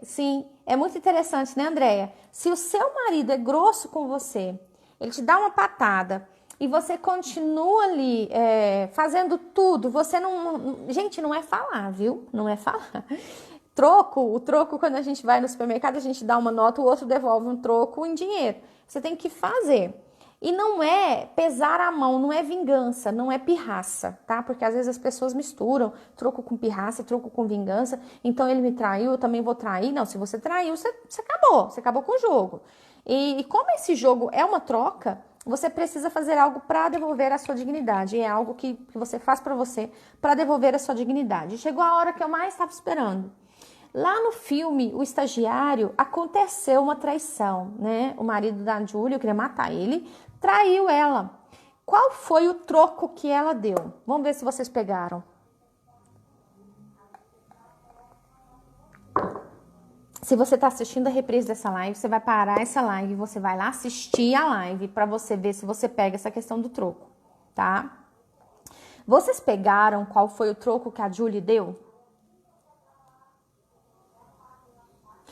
sim, é muito interessante, né, Andréia? Se o seu marido é grosso com você, ele te dá uma patada e você continua ali fazendo tudo, você não... Gente, não é falar, viu? Não é falar. O troco, quando a gente vai no supermercado, a gente dá uma nota, o outro devolve um troco em dinheiro. Você tem que fazer. E não é pesar a mão, não é vingança, não é pirraça, tá? Porque às vezes as pessoas misturam troco com pirraça, troco com vingança. Então ele me traiu, eu também vou trair. Não, se você traiu, você acabou com o jogo. E como esse jogo é uma troca, você precisa fazer algo para devolver a sua dignidade. E é algo que você faz para você, para devolver a sua dignidade. Chegou a hora que eu mais estava esperando. Lá no filme, O Estagiário, aconteceu uma traição, né? O marido da Júlia, eu queria matar ele, traiu ela. Qual foi o troco que ela deu? Vamos ver se vocês pegaram. Se você está assistindo a reprise dessa live, você vai parar essa live, você vai lá assistir a live para você ver se você pega essa questão do troco, tá? Vocês pegaram qual foi o troco que a Julie deu?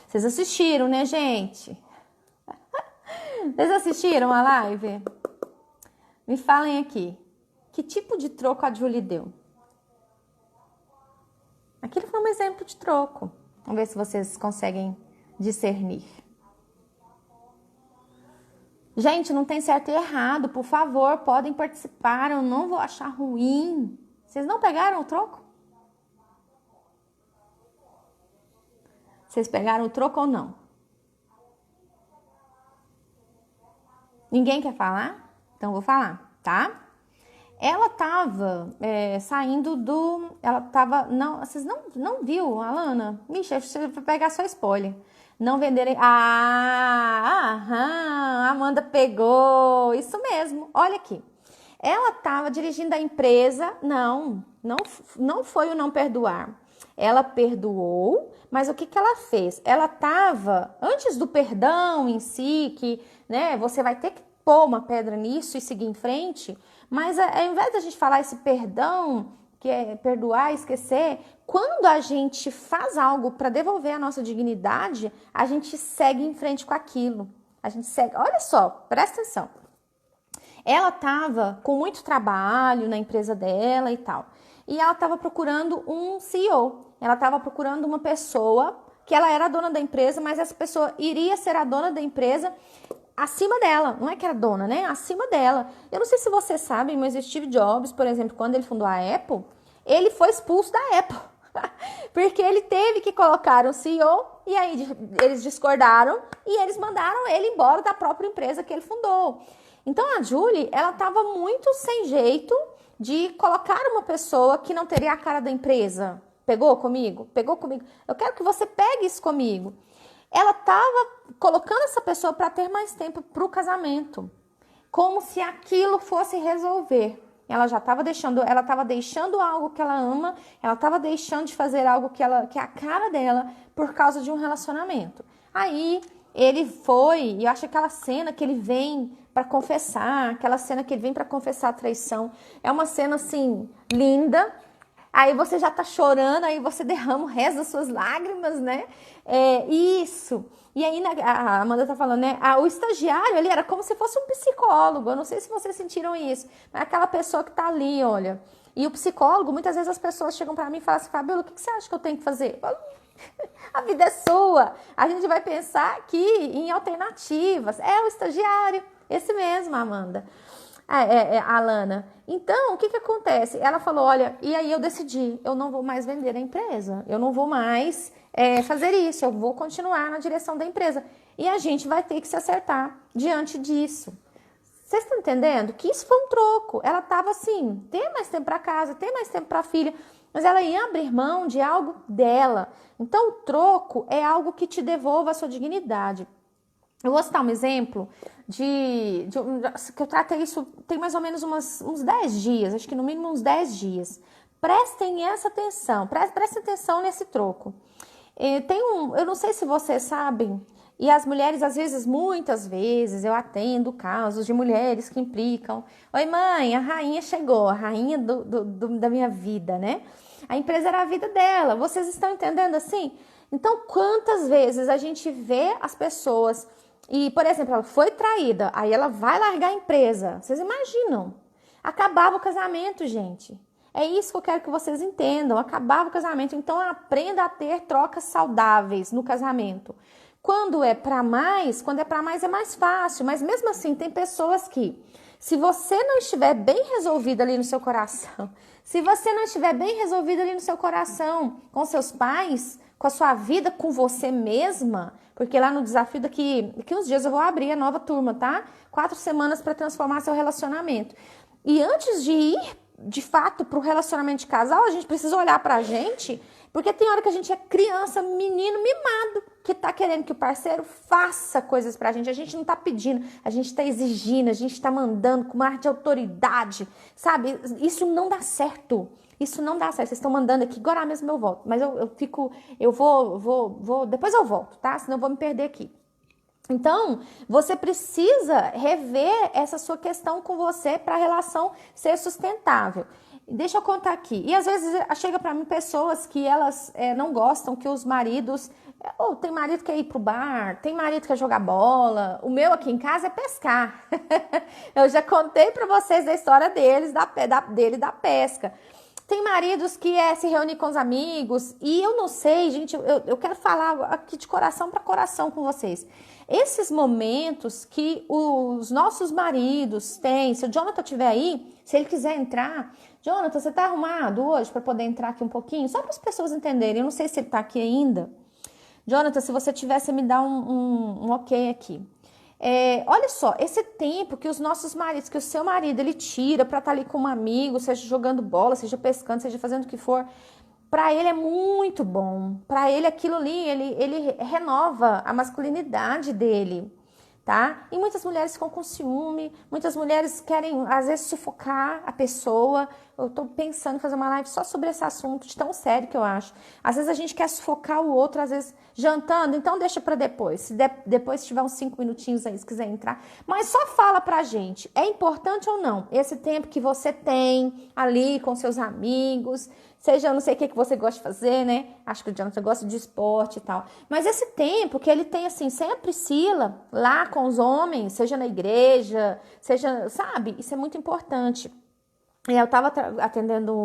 Vocês assistiram, né, gente? Vocês assistiram a live? Me falem aqui. Que tipo de troco a Julie deu? Aquilo foi um exemplo de troco. Vamos ver se vocês conseguem discernir. Gente, não tem certo e errado. Por favor, podem participar. Eu não vou achar ruim. Vocês não pegaram o troco? Vocês pegaram o troco ou não? Ninguém quer falar? Então eu vou falar, tá? Ela tava saindo do... Ela tava... Não, vocês não viu, Alana? Misha, você vai pegar só spoiler. Não venderem... A Amanda pegou. Isso mesmo. Olha aqui. Ela tava dirigindo a empresa. Não foi o não perdoar. Ela perdoou, mas o que ela fez? Ela estava, antes do perdão em si, que né, você vai ter que pôr uma pedra nisso e seguir em frente, mas ao invés da gente falar esse perdão, que é perdoar, esquecer, quando a gente faz algo para devolver a nossa dignidade, a gente segue em frente com aquilo. A gente segue, olha só, presta atenção. Ela estava com muito trabalho na empresa dela e tal. E ela estava procurando um CEO. Ela estava procurando uma pessoa que ela era a dona da empresa, mas essa pessoa iria ser a dona da empresa acima dela. Não é que era dona, né? Acima dela. Eu não sei se vocês sabem, mas o Steve Jobs, por exemplo, quando ele fundou a Apple, ele foi expulso da Apple. Porque ele teve que colocar um CEO e aí eles discordaram e eles mandaram ele embora da própria empresa que ele fundou. Então a Julie, ela estava muito sem jeito de colocar uma pessoa que não teria a cara da empresa. Pegou comigo? Pegou comigo. Eu quero que você pegue isso comigo. Ela estava colocando essa pessoa para ter mais tempo para o casamento. Como se aquilo fosse resolver. ela já estava deixando, ela estava deixando algo que ela ama, ela estava deixando de fazer algo que é a cara dela por causa de um relacionamento. Aí ele foi, e eu acho aquela cena que ele vem para confessar, aquela cena que ele vem para confessar a traição, é uma cena assim linda. Aí você já tá chorando, aí você derrama o resto das suas lágrimas, né? Isso. E aí a Amanda tá falando, né? O estagiário ali era como se fosse um psicólogo. Eu não sei se vocês sentiram isso. Mas aquela pessoa que tá ali, olha. E o psicólogo, muitas vezes as pessoas chegam para mim e falam assim, Fabiola, o que você acha que eu tenho que fazer? Eu falo, a vida é sua. A gente vai pensar aqui em alternativas. É o estagiário. Esse mesmo, Amanda. A Alana. Então, o que acontece? Ela falou, olha, e aí eu decidi, eu não vou mais vender a empresa, eu não vou mais fazer isso, eu vou continuar na direção da empresa. E a gente vai ter que se acertar diante disso. Vocês estão entendendo? Que isso foi um troco. Ela estava assim, ter mais tempo para casa, ter mais tempo para a filha, mas ela ia abrir mão de algo dela. Então, o troco é algo que te devolva a sua dignidade. Eu vou citar um exemplo que eu tratei isso tem mais ou menos uns 10 dias, acho que no mínimo uns 10 dias. Prestem essa atenção, prestem atenção nesse troco. Eu não sei se vocês sabem, e as mulheres, às vezes, muitas vezes, eu atendo casos de mulheres que implicam. Oi, mãe, a rainha chegou, a rainha da minha vida, né? A empresa era a vida dela, vocês estão entendendo assim? Então, quantas vezes a gente vê as pessoas... E, por exemplo, ela foi traída, aí ela vai largar a empresa. Vocês imaginam? Acabava o casamento, gente. É isso que eu quero que vocês entendam. Acabava o casamento. Então, aprenda a ter trocas saudáveis no casamento. Quando é para mais é mais fácil. Mas mesmo assim, tem pessoas que, se você não estiver bem resolvido ali no seu coração, se você não estiver bem resolvido ali no seu coração, com seus pais, com a sua vida, com você mesma, porque lá no desafio daqui uns dias eu vou abrir a nova turma, tá? 4 semanas para transformar seu relacionamento. E antes de ir, de fato, para o relacionamento de casal, a gente precisa olhar para a gente, porque tem hora que a gente é criança, menino mimado, que tá querendo que o parceiro faça coisas pra gente. A gente não tá pedindo, a gente tá exigindo, a gente tá mandando com uma ar de autoridade, sabe? Isso não dá certo. Isso não dá certo. Vocês estão mandando aqui, agora mesmo eu volto. Mas eu vou, depois eu volto, tá? Senão eu vou me perder aqui. Então, você precisa rever essa sua questão com você para a relação ser sustentável. Deixa eu contar aqui. E às vezes chega para mim pessoas que elas não gostam que os maridos... Ou tem marido que quer ir pro bar, tem marido que quer jogar bola. O meu aqui em casa é pescar. Eu já contei para vocês a história deles, dele da pesca. Tem maridos que se reunir com os amigos. E eu não sei, gente, eu quero falar aqui de coração para coração com vocês. Esses momentos que os nossos maridos têm, se o Jonathan estiver aí, se ele quiser entrar, Jonathan, você tá arrumado hoje para poder entrar aqui um pouquinho? Só para as pessoas entenderem, eu não sei se ele tá aqui ainda. Jonathan, se você tivesse me dar um ok aqui. Olha só, esse tempo que os nossos maridos, que o seu marido, ele tira para estar ali com um amigo, seja jogando bola, seja pescando, seja fazendo o que for, para ele é muito bom. Para ele aquilo ali, ele renova a masculinidade dele, tá? E muitas mulheres ficam com ciúme, muitas mulheres querem, às vezes, sufocar a pessoa. Eu tô pensando em fazer uma live só sobre esse assunto, de tão sério que eu acho. Às vezes a gente quer sufocar o outro, às vezes jantando, então deixa para depois. Se depois tiver uns 5 minutinhos aí, se quiser entrar. Mas só fala pra gente, é importante ou não? Esse tempo que você tem ali com seus amigos, seja, eu não sei o que você gosta de fazer, né? Acho que o Jonathan gosta de esporte e tal. Mas esse tempo que ele tem, assim, sem a Priscila, lá com os homens, seja na igreja, seja, sabe? Isso é muito importante. Eu estava atendendo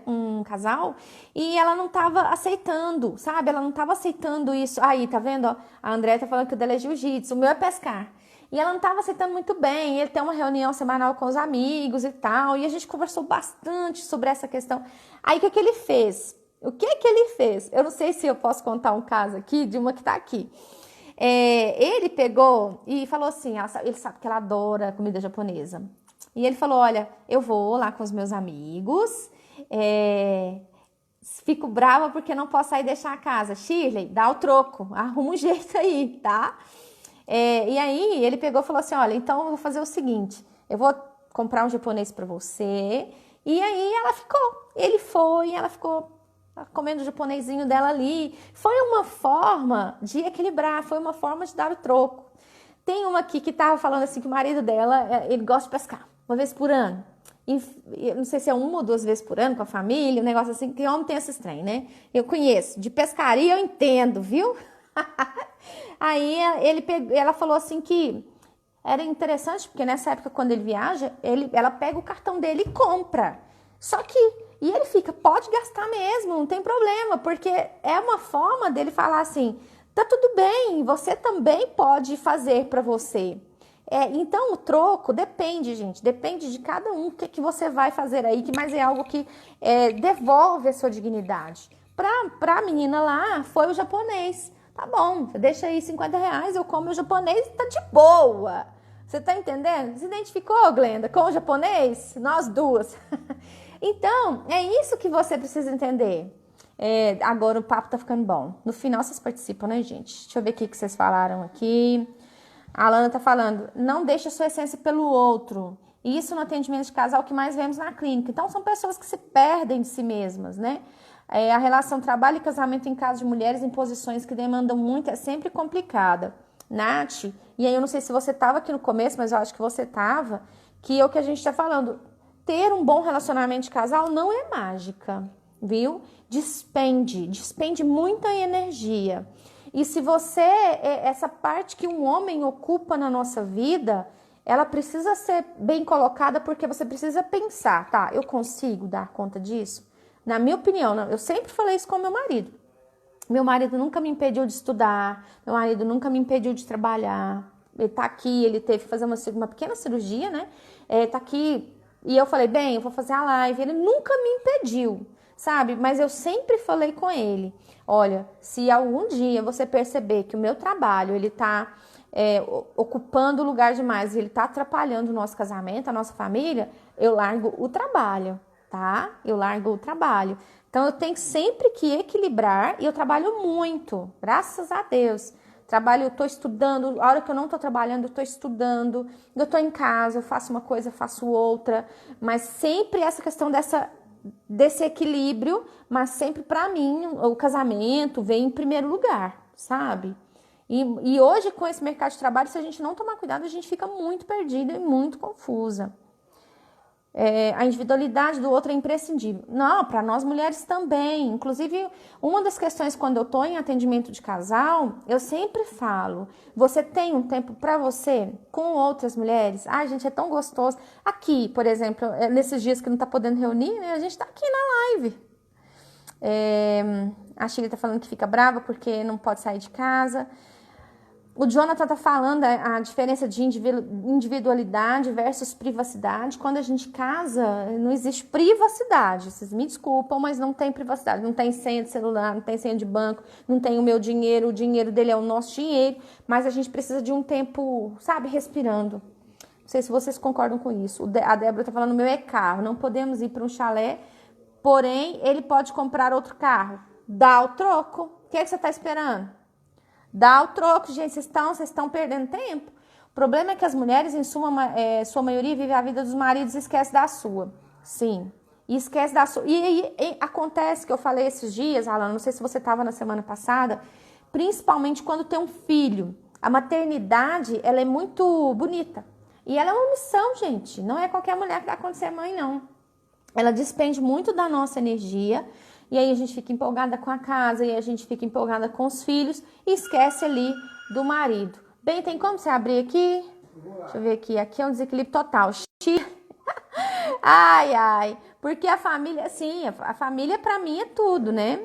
um casal e ela não estava aceitando, sabe? Ela não estava aceitando isso. Aí, tá vendo? Ó, a Andréia tá falando que o dela é jiu-jitsu, o meu é pescar. E ela não estava aceitando muito bem. Ele tem uma reunião semanal com os amigos e tal. E a gente conversou bastante sobre essa questão. Aí, o que ele fez? O que ele fez? Eu não sei se eu posso contar um caso aqui de uma que tá aqui. Ele pegou e falou assim, ele sabe que ela adora comida japonesa. E ele falou, olha, eu vou lá com os meus amigos, fico brava porque não posso sair e deixar a casa. Shirley, dá o troco, arruma um jeito aí, tá? E aí ele pegou e falou assim, olha, então eu vou fazer o seguinte, eu vou comprar um japonês para você. E aí ela ficou. Ele foi, ela ficou comendo o japonesinho dela ali. Foi uma forma de equilibrar, foi uma forma de dar o troco. Tem uma aqui que tava falando assim que o marido dela, ele gosta de pescar, uma vez por ano. E não sei se é uma ou duas vezes por ano com a família, um negócio assim, que homem tem esses trem, né? Eu conheço, de pescaria eu entendo, viu? Aí ela falou assim que era interessante, porque nessa época, quando ele viaja, ela pega o cartão dele e compra. Só que, e ele fica, pode gastar mesmo, não tem problema, porque é uma forma dele falar assim, tá tudo bem, você também pode fazer para você. Então, o troco depende, gente, depende de cada um, o que você vai fazer aí, mas é algo que devolve a sua dignidade. Pra menina lá, foi o japonês. Tá bom, você deixa aí R$50, eu como o japonês e tá de boa. Você tá entendendo? Se identificou, Glenda, com o japonês? Nós duas. Então, é isso que você precisa entender. Agora o papo tá ficando bom. No final vocês participam, né, gente? Deixa eu ver o que vocês falaram aqui. A Alana tá falando, não deixe a sua essência pelo outro. E isso no atendimento de casal que mais vemos na clínica. Então, são pessoas que se perdem de si mesmas, né? A relação trabalho e casamento em caso de mulheres em posições que demandam muito é sempre complicada. Nath, e aí eu não sei se você estava aqui no começo, mas eu acho que você estava, que é o que a gente está falando. Ter um bom relacionamento de casal não é mágica, viu? Despende muita energia. E se você, essa parte que um homem ocupa na nossa vida, ela precisa ser bem colocada porque você precisa pensar, tá? Eu consigo dar conta disso? Na minha opinião, eu sempre falei isso com meu marido. Meu marido nunca me impediu de estudar, meu marido nunca me impediu de trabalhar. Ele tá aqui, ele teve que fazer uma pequena cirurgia, né? Tá aqui, e eu falei, bem, eu vou fazer a live. Ele nunca me impediu, sabe? Mas eu sempre falei com ele, olha, se algum dia você perceber que o meu trabalho, ele tá ocupando lugar demais, ele tá atrapalhando o nosso casamento, a nossa família, eu largo o trabalho, tá? Eu largo o trabalho. Então, eu tenho sempre que equilibrar e eu trabalho muito, graças a Deus. Eu tô estudando, a hora que eu não tô trabalhando, eu tô estudando, eu tô em casa, eu faço uma coisa, eu faço outra, mas sempre essa questão desse equilíbrio, mas sempre para mim o casamento vem em primeiro lugar, sabe? E hoje, com esse mercado de trabalho, se a gente não tomar cuidado, a gente fica muito perdida e muito confusa. A individualidade do outro é imprescindível. Não, para nós mulheres também. Inclusive, uma das questões quando eu estou em atendimento de casal, eu sempre falo, você tem um tempo para você com outras mulheres? Ai, gente, é tão gostoso. Aqui, por exemplo, nesses dias que não está podendo reunir, né, a gente está aqui na live. A Shirley está falando que fica brava porque não pode sair de casa. O Jonathan tá falando a diferença de individualidade versus privacidade. Quando a gente casa, não existe privacidade. Vocês me desculpam, mas não tem privacidade. Não tem senha de celular, não tem senha de banco, não tem o meu dinheiro. O dinheiro dele é o nosso dinheiro. Mas a gente precisa de um tempo, sabe, respirando. Não sei se vocês concordam com isso. A Débora tá falando, o meu é carro. Não podemos ir para um chalé, porém, ele pode comprar outro carro. Dá o troco. O que é que você tá esperando? Dá o troco, gente, vocês estão perdendo tempo. O problema é que as mulheres, em sua maioria, vivem a vida dos maridos e esquecem da sua. Sim, e esquece da sua. E acontece que eu falei esses dias, Alana, não sei se você estava na semana passada, principalmente quando tem um filho. A maternidade, ela é muito bonita. E ela é uma missão, gente. Não é qualquer mulher que vai acontecer mãe, não. Ela despende muito da nossa energia. E aí a gente fica empolgada com a casa, e aí a gente fica empolgada com os filhos e esquece ali do marido. Bem, tem como você abrir aqui? Deixa eu ver aqui. Aqui é um desequilíbrio total. Ai. Porque a família, sim, a família pra mim é tudo, né?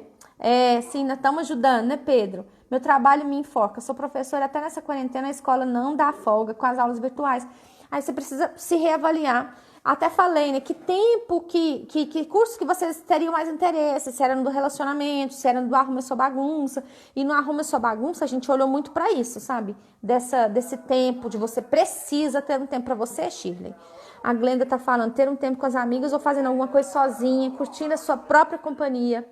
Sim, nós estamos ajudando, né, Pedro? Meu trabalho me enfoca. Sou professora, até nessa quarentena a escola não dá folga com as aulas virtuais. Aí você precisa se reavaliar. Até falei, né, que tempo, que cursos que vocês teriam mais interesse, se era no do relacionamento, se era no do arruma sua bagunça. E no arruma sua bagunça a gente olhou muito pra isso, sabe? Desse tempo, de você precisa ter um tempo pra você, Shirley. A Glenda tá falando, ter um tempo com as amigas ou fazendo alguma coisa sozinha, curtindo a sua própria companhia.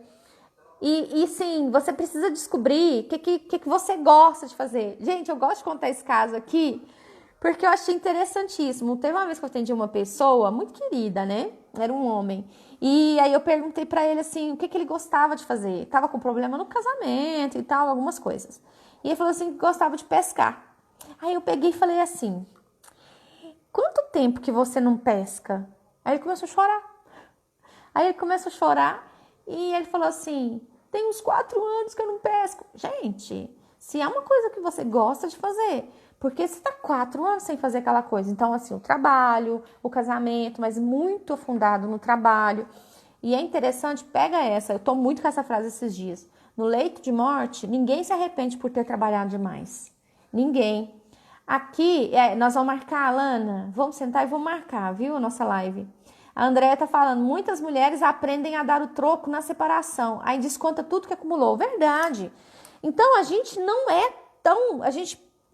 E sim, você precisa descobrir o que você gosta de fazer. Gente, eu gosto de contar esse caso aqui, Porque eu achei interessantíssimo. Teve uma vez que eu atendi uma pessoa muito querida, né? Era um homem. E aí eu perguntei pra ele assim, o que que ele gostava de fazer. Tava com problema no casamento e tal, algumas coisas. E ele falou assim que gostava de pescar. Aí eu peguei e falei assim, quanto tempo que você não pesca? Aí ele começou a chorar. Aí ele começou a chorar e ele falou assim, tem uns 4 anos que eu não pesco. Gente, se é uma coisa que você gosta de fazer, porque você tá 4 anos sem fazer aquela coisa. Então, assim, o trabalho, o casamento, mas muito afundado no trabalho. E é interessante, pega essa, eu tô muito com essa frase esses dias. No leito de morte, ninguém se arrepende por ter trabalhado demais. Ninguém. Aqui, nós vamos marcar, Alana, vamos sentar e vamos marcar, viu, a nossa live. A Andréia tá falando, muitas mulheres aprendem a dar o troco na separação, aí desconta tudo que acumulou. Verdade. Então, a gente não é tão...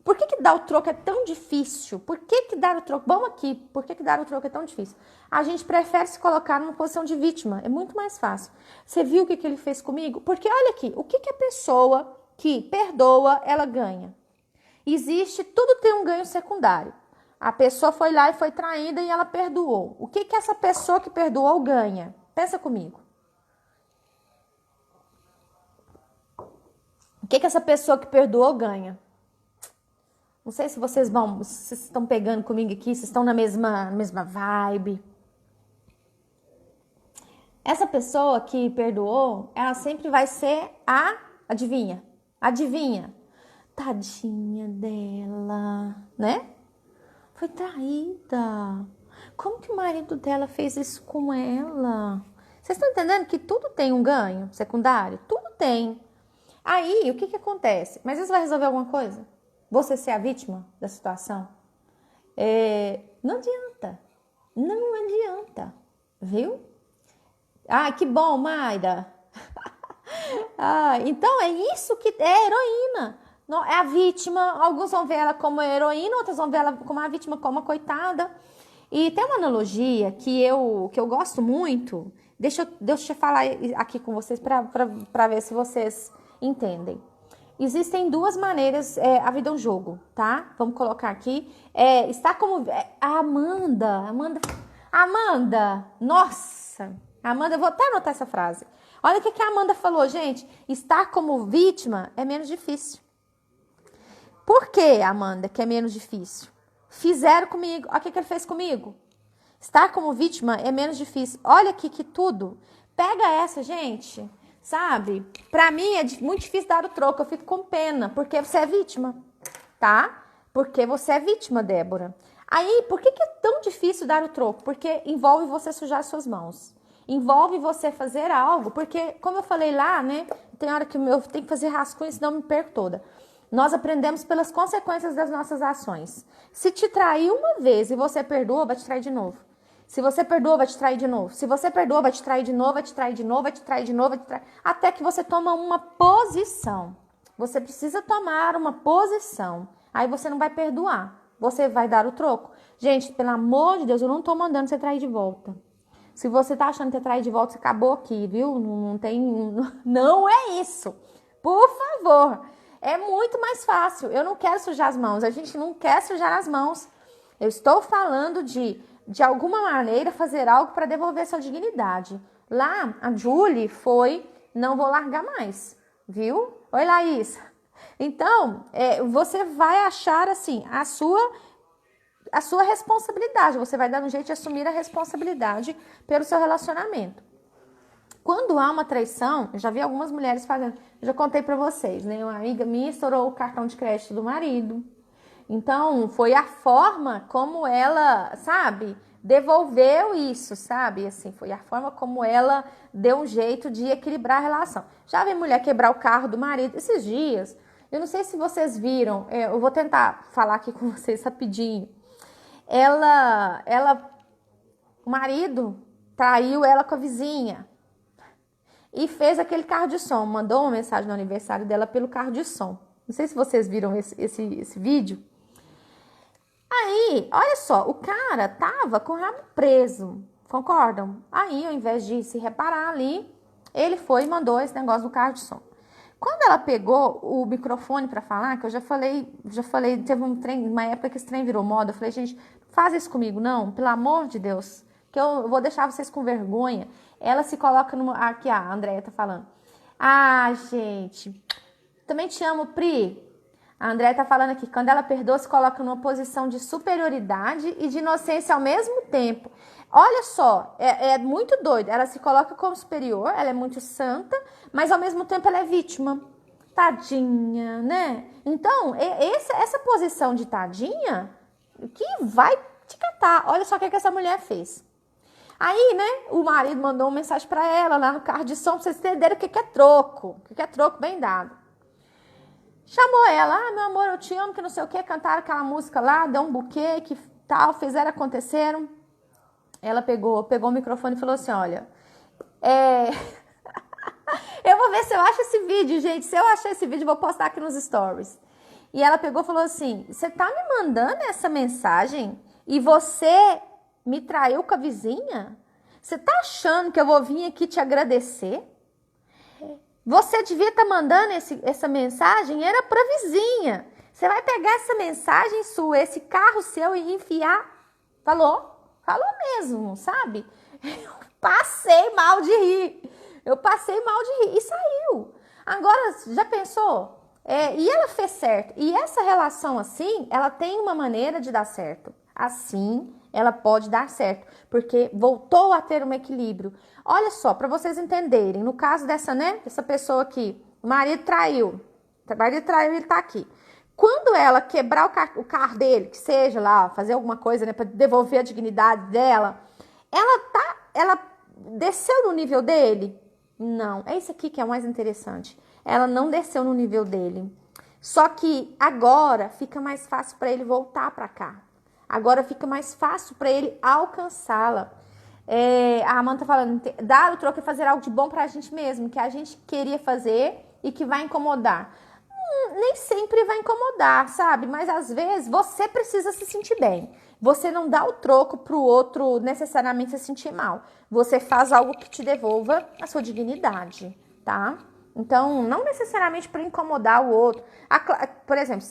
por que dar o troco é tão difícil? Por que dar o troco? Vamos aqui, por que dar o troco é tão difícil? A gente prefere se colocar numa posição de vítima, é muito mais fácil. Você viu o que ele fez comigo? Porque olha aqui, o que a pessoa que perdoa, ela ganha? Existe, tudo tem um ganho secundário. A pessoa foi lá e foi traída e ela perdoou. O que essa pessoa que perdoou ganha? Pensa comigo. O que essa pessoa que perdoou ganha? Não sei se vocês estão pegando comigo aqui, se estão na mesma vibe. Essa pessoa que perdoou, ela sempre vai ser adivinha, tadinha dela, né? Foi traída. Como que o marido dela fez isso com ela? Vocês estão entendendo que tudo tem um ganho secundário? Tudo tem. Aí, o que acontece? Mas isso vai resolver alguma coisa? Você ser a vítima da situação? Não adianta. Não adianta. Viu? Ah, que bom, Mayra. Então, é isso que é heroína. É a vítima, alguns vão ver ela como heroína, outros vão ver ela como a vítima, como a coitada. E tem uma analogia que eu gosto muito, deixa eu falar aqui com vocês para ver se vocês entendem. Existem 2 maneiras, a vida é um jogo, tá? Vamos colocar aqui. Está como... Amanda, nossa, Amanda, eu vou até anotar essa frase. Olha o que a Amanda falou, gente. Estar como vítima é menos difícil. Por que, Amanda, que é menos difícil? Fizeram comigo. Olha o que ele fez comigo. Estar como vítima é menos difícil. Olha aqui que tudo. Pega essa, gente. Sabe? Pra mim é muito difícil dar o troco. Eu fico com pena. Porque você é vítima. Tá? Porque você é vítima, Débora. Aí, por que é tão difícil dar o troco? Porque envolve você sujar suas mãos. Envolve você fazer algo. Porque, como eu falei lá, né? Tem hora que eu tenho que fazer rascunho, senão eu me perco toda. Nós aprendemos pelas consequências das nossas ações. Se te traiu uma vez e você perdoa, vai te trair de novo. Se você perdoa, vai te trair de novo. Se você perdoa, vai te trair de novo, vai te trair de novo, vai te trair de novo, vai te trair... Até que você toma uma posição. Você precisa tomar uma posição. Aí você não vai perdoar. Você vai dar o troco. Gente, pelo amor de Deus, eu não tô mandando você trair de volta. Se você tá achando que é trair de volta, você acabou aqui, viu? Não tem... Não é isso. Por favor. É muito mais fácil. Eu não quero sujar as mãos. A gente não quer sujar as mãos. Eu estou falando de alguma maneira, fazer algo para devolver sua dignidade. Lá, a Julie foi, não vou largar mais. Viu? Oi, Laís. Então, você vai achar, assim, a sua responsabilidade. Você vai dar um jeito de assumir a responsabilidade pelo seu relacionamento. Quando há uma traição, eu já vi algumas mulheres fazendo, eu já contei pra vocês, né? Uma amiga minha estourou o cartão de crédito do marido. Então, foi a forma como ela, sabe, devolveu isso, sabe? Assim, foi a forma como ela deu um jeito de equilibrar a relação. Já vi mulher quebrar o carro do marido esses dias. Eu não sei se vocês viram, eu vou tentar falar aqui com vocês rapidinho. O marido traiu ela com a vizinha. E fez aquele carro de som, mandou uma mensagem no aniversário dela pelo carro de som. Não sei se vocês viram esse vídeo. Aí, olha só, o cara tava com o rabo preso, concordam? Aí, ao invés de se reparar ali, ele foi e mandou esse negócio do carro de som. Quando ela pegou o microfone para falar, que eu já falei, teve uma época que esse trem virou moda, eu falei, gente, faz isso comigo, não, pelo amor de Deus, que eu vou deixar vocês com vergonha. Ela se coloca numa... Aqui, a Andréia tá falando. Ah, gente, também te amo, Pri. A Andréia tá falando aqui, quando ela perdoa, se coloca numa posição de superioridade e de inocência ao mesmo tempo. Olha só, é muito doido. Ela se coloca como superior, ela é muito santa, mas ao mesmo tempo ela é vítima. Tadinha, né? Então, essa posição de tadinha que vai te catar. Olha só o que essa mulher fez. Aí, né, o marido mandou uma mensagem pra ela lá no carro de som, pra vocês entenderem o que é troco. O que é troco bem dado. Chamou ela, meu amor, eu te amo, que não sei o que, cantaram aquela música lá, deu um buquê, que tal, fizeram, aconteceram. Ela pegou o microfone e falou assim, olha, eu vou ver se eu acho esse vídeo, gente, se eu achar esse vídeo, eu vou postar aqui nos stories. E ela pegou e falou assim, você tá me mandando essa mensagem e você me traiu com a vizinha? Você tá achando que eu vou vir aqui te agradecer? Você devia estar mandando essa mensagem, era para vizinha. Você vai pegar essa mensagem sua, esse carro seu e enfiar. Falou mesmo, sabe? Eu passei mal de rir. E saiu. Agora, já pensou? E ela fez certo. E essa relação assim, ela tem uma maneira de dar certo. Assim, ela pode dar certo, porque voltou a ter um equilíbrio. Olha só, para vocês entenderem, no caso dessa pessoa aqui, o marido traiu, ele tá aqui. Quando ela quebrar o carro dele, que seja lá, fazer alguma coisa, né, para devolver a dignidade dela, ela desceu no nível dele? Não, é isso aqui que é o mais interessante. Ela não desceu no nível dele. Só que agora fica mais fácil para ele voltar para cá. Agora fica mais fácil para ele alcançá-la. A Amanda tá falando, dar o troco é fazer algo de bom pra gente mesmo, que a gente queria fazer e que vai incomodar. Nem sempre vai incomodar, sabe? Mas às vezes você precisa se sentir bem. Você não dá o troco pro outro necessariamente se sentir mal. Você faz algo que te devolva a sua dignidade, tá? Então, não necessariamente para incomodar o outro. Por exemplo,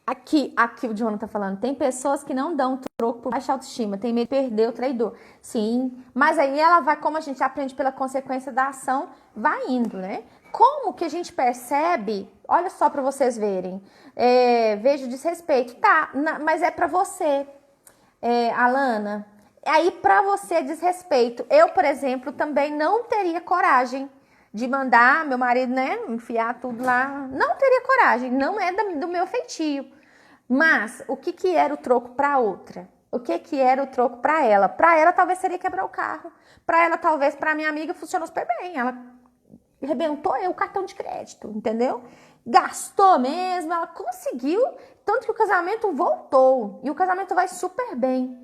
Aqui o Jonathan tá falando, tem pessoas que não dão troco por baixa autoestima, tem medo de perder o traidor. Sim, mas aí ela vai, como a gente aprende pela consequência da ação, vai indo, né? Como que a gente percebe, olha só para vocês verem, vejo desrespeito, tá, mas é para você, Alana, aí para você desrespeito, eu, por exemplo, também não teria coragem de mandar meu marido, né, enfiar tudo lá, não teria coragem, não é do meu feitio. Mas o que era o troco para outra? O que era o troco para ela? Para ela talvez seria quebrar o carro. Para ela talvez, para minha amiga funcionou super bem. Ela arrebentou o cartão de crédito, entendeu? Gastou mesmo, ela conseguiu, tanto que o casamento voltou e o casamento vai super bem.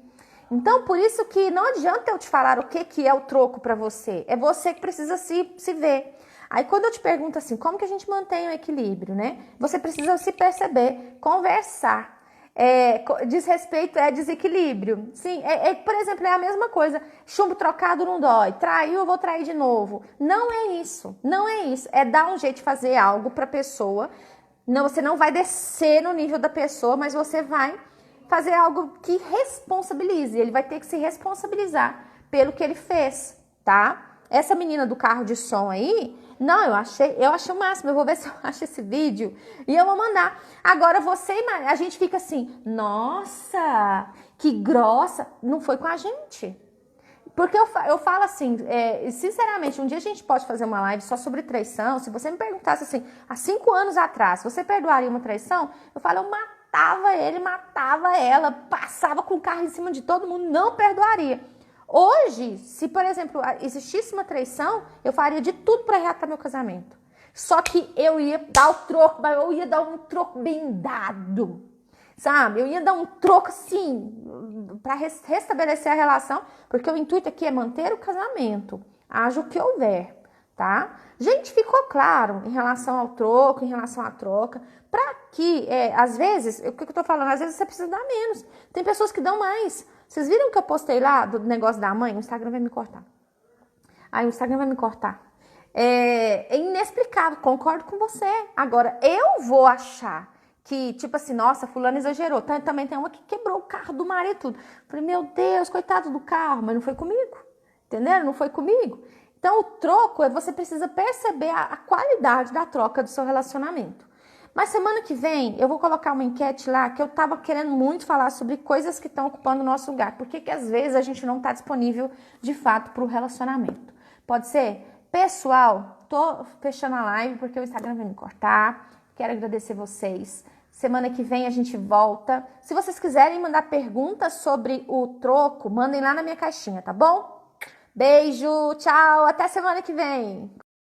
Então, por isso que não adianta eu te falar o que é o troco para você. É você que precisa se ver. Aí, quando eu te pergunto assim, como que a gente mantém o equilíbrio, né? Você precisa se perceber, conversar. Desrespeito é desequilíbrio. Sim, por exemplo, é a mesma coisa. Chumbo trocado não dói. Traiu, eu vou trair de novo. Não é isso. Não é isso. É dar um jeito de fazer algo para a pessoa. Não, você não vai descer no nível da pessoa, mas você vai fazer algo que responsabilize. Ele vai ter que se responsabilizar pelo que ele fez, tá? Essa menina do carro de som aí, não, eu achei o máximo. Eu vou ver se eu acho esse vídeo e eu vou mandar. Agora a gente fica assim, nossa, que grossa. Não foi com a gente. Porque eu falo assim, sinceramente, um dia a gente pode fazer uma live só sobre traição. Se você me perguntasse assim, há 5 anos atrás, você perdoaria uma traição? Eu falo, eu matava ele, matava ela, passava com o carro em cima de todo mundo, não perdoaria. Hoje, se, por exemplo, existisse uma traição, eu faria de tudo para reatar meu casamento. Só que eu ia dar o troco, mas eu ia dar um troco bem dado, sabe? Eu ia dar um troco, assim, para restabelecer a relação, porque o intuito aqui é manter o casamento, haja o que houver, tá? Gente, ficou claro em relação ao troco, em relação à troca, para que, às vezes, o que eu tô falando, às vezes você precisa dar menos. Tem pessoas que dão mais. Vocês viram que eu postei lá do negócio da mãe? O Instagram vai me cortar. Aí o Instagram vai me cortar. É inexplicável, concordo com você. Agora, eu vou achar que, tipo assim, nossa, fulano exagerou. Também tem uma que quebrou o carro do marido e tudo. Falei, meu Deus, coitado do carro, mas não foi comigo. Entenderam? Não foi comigo. Então, o troco, você precisa perceber a qualidade da troca do seu relacionamento. Mas semana que vem, eu vou colocar uma enquete lá que eu tava querendo muito falar sobre coisas que estão ocupando o nosso lugar. Por que às vezes a gente não está disponível, de fato, para o relacionamento? Pode ser? Pessoal, tô fechando a live porque o Instagram vai me cortar. Quero agradecer vocês. Semana que vem a gente volta. Se vocês quiserem mandar perguntas sobre o troco, mandem lá na minha caixinha, tá bom? Beijo, tchau, até semana que vem.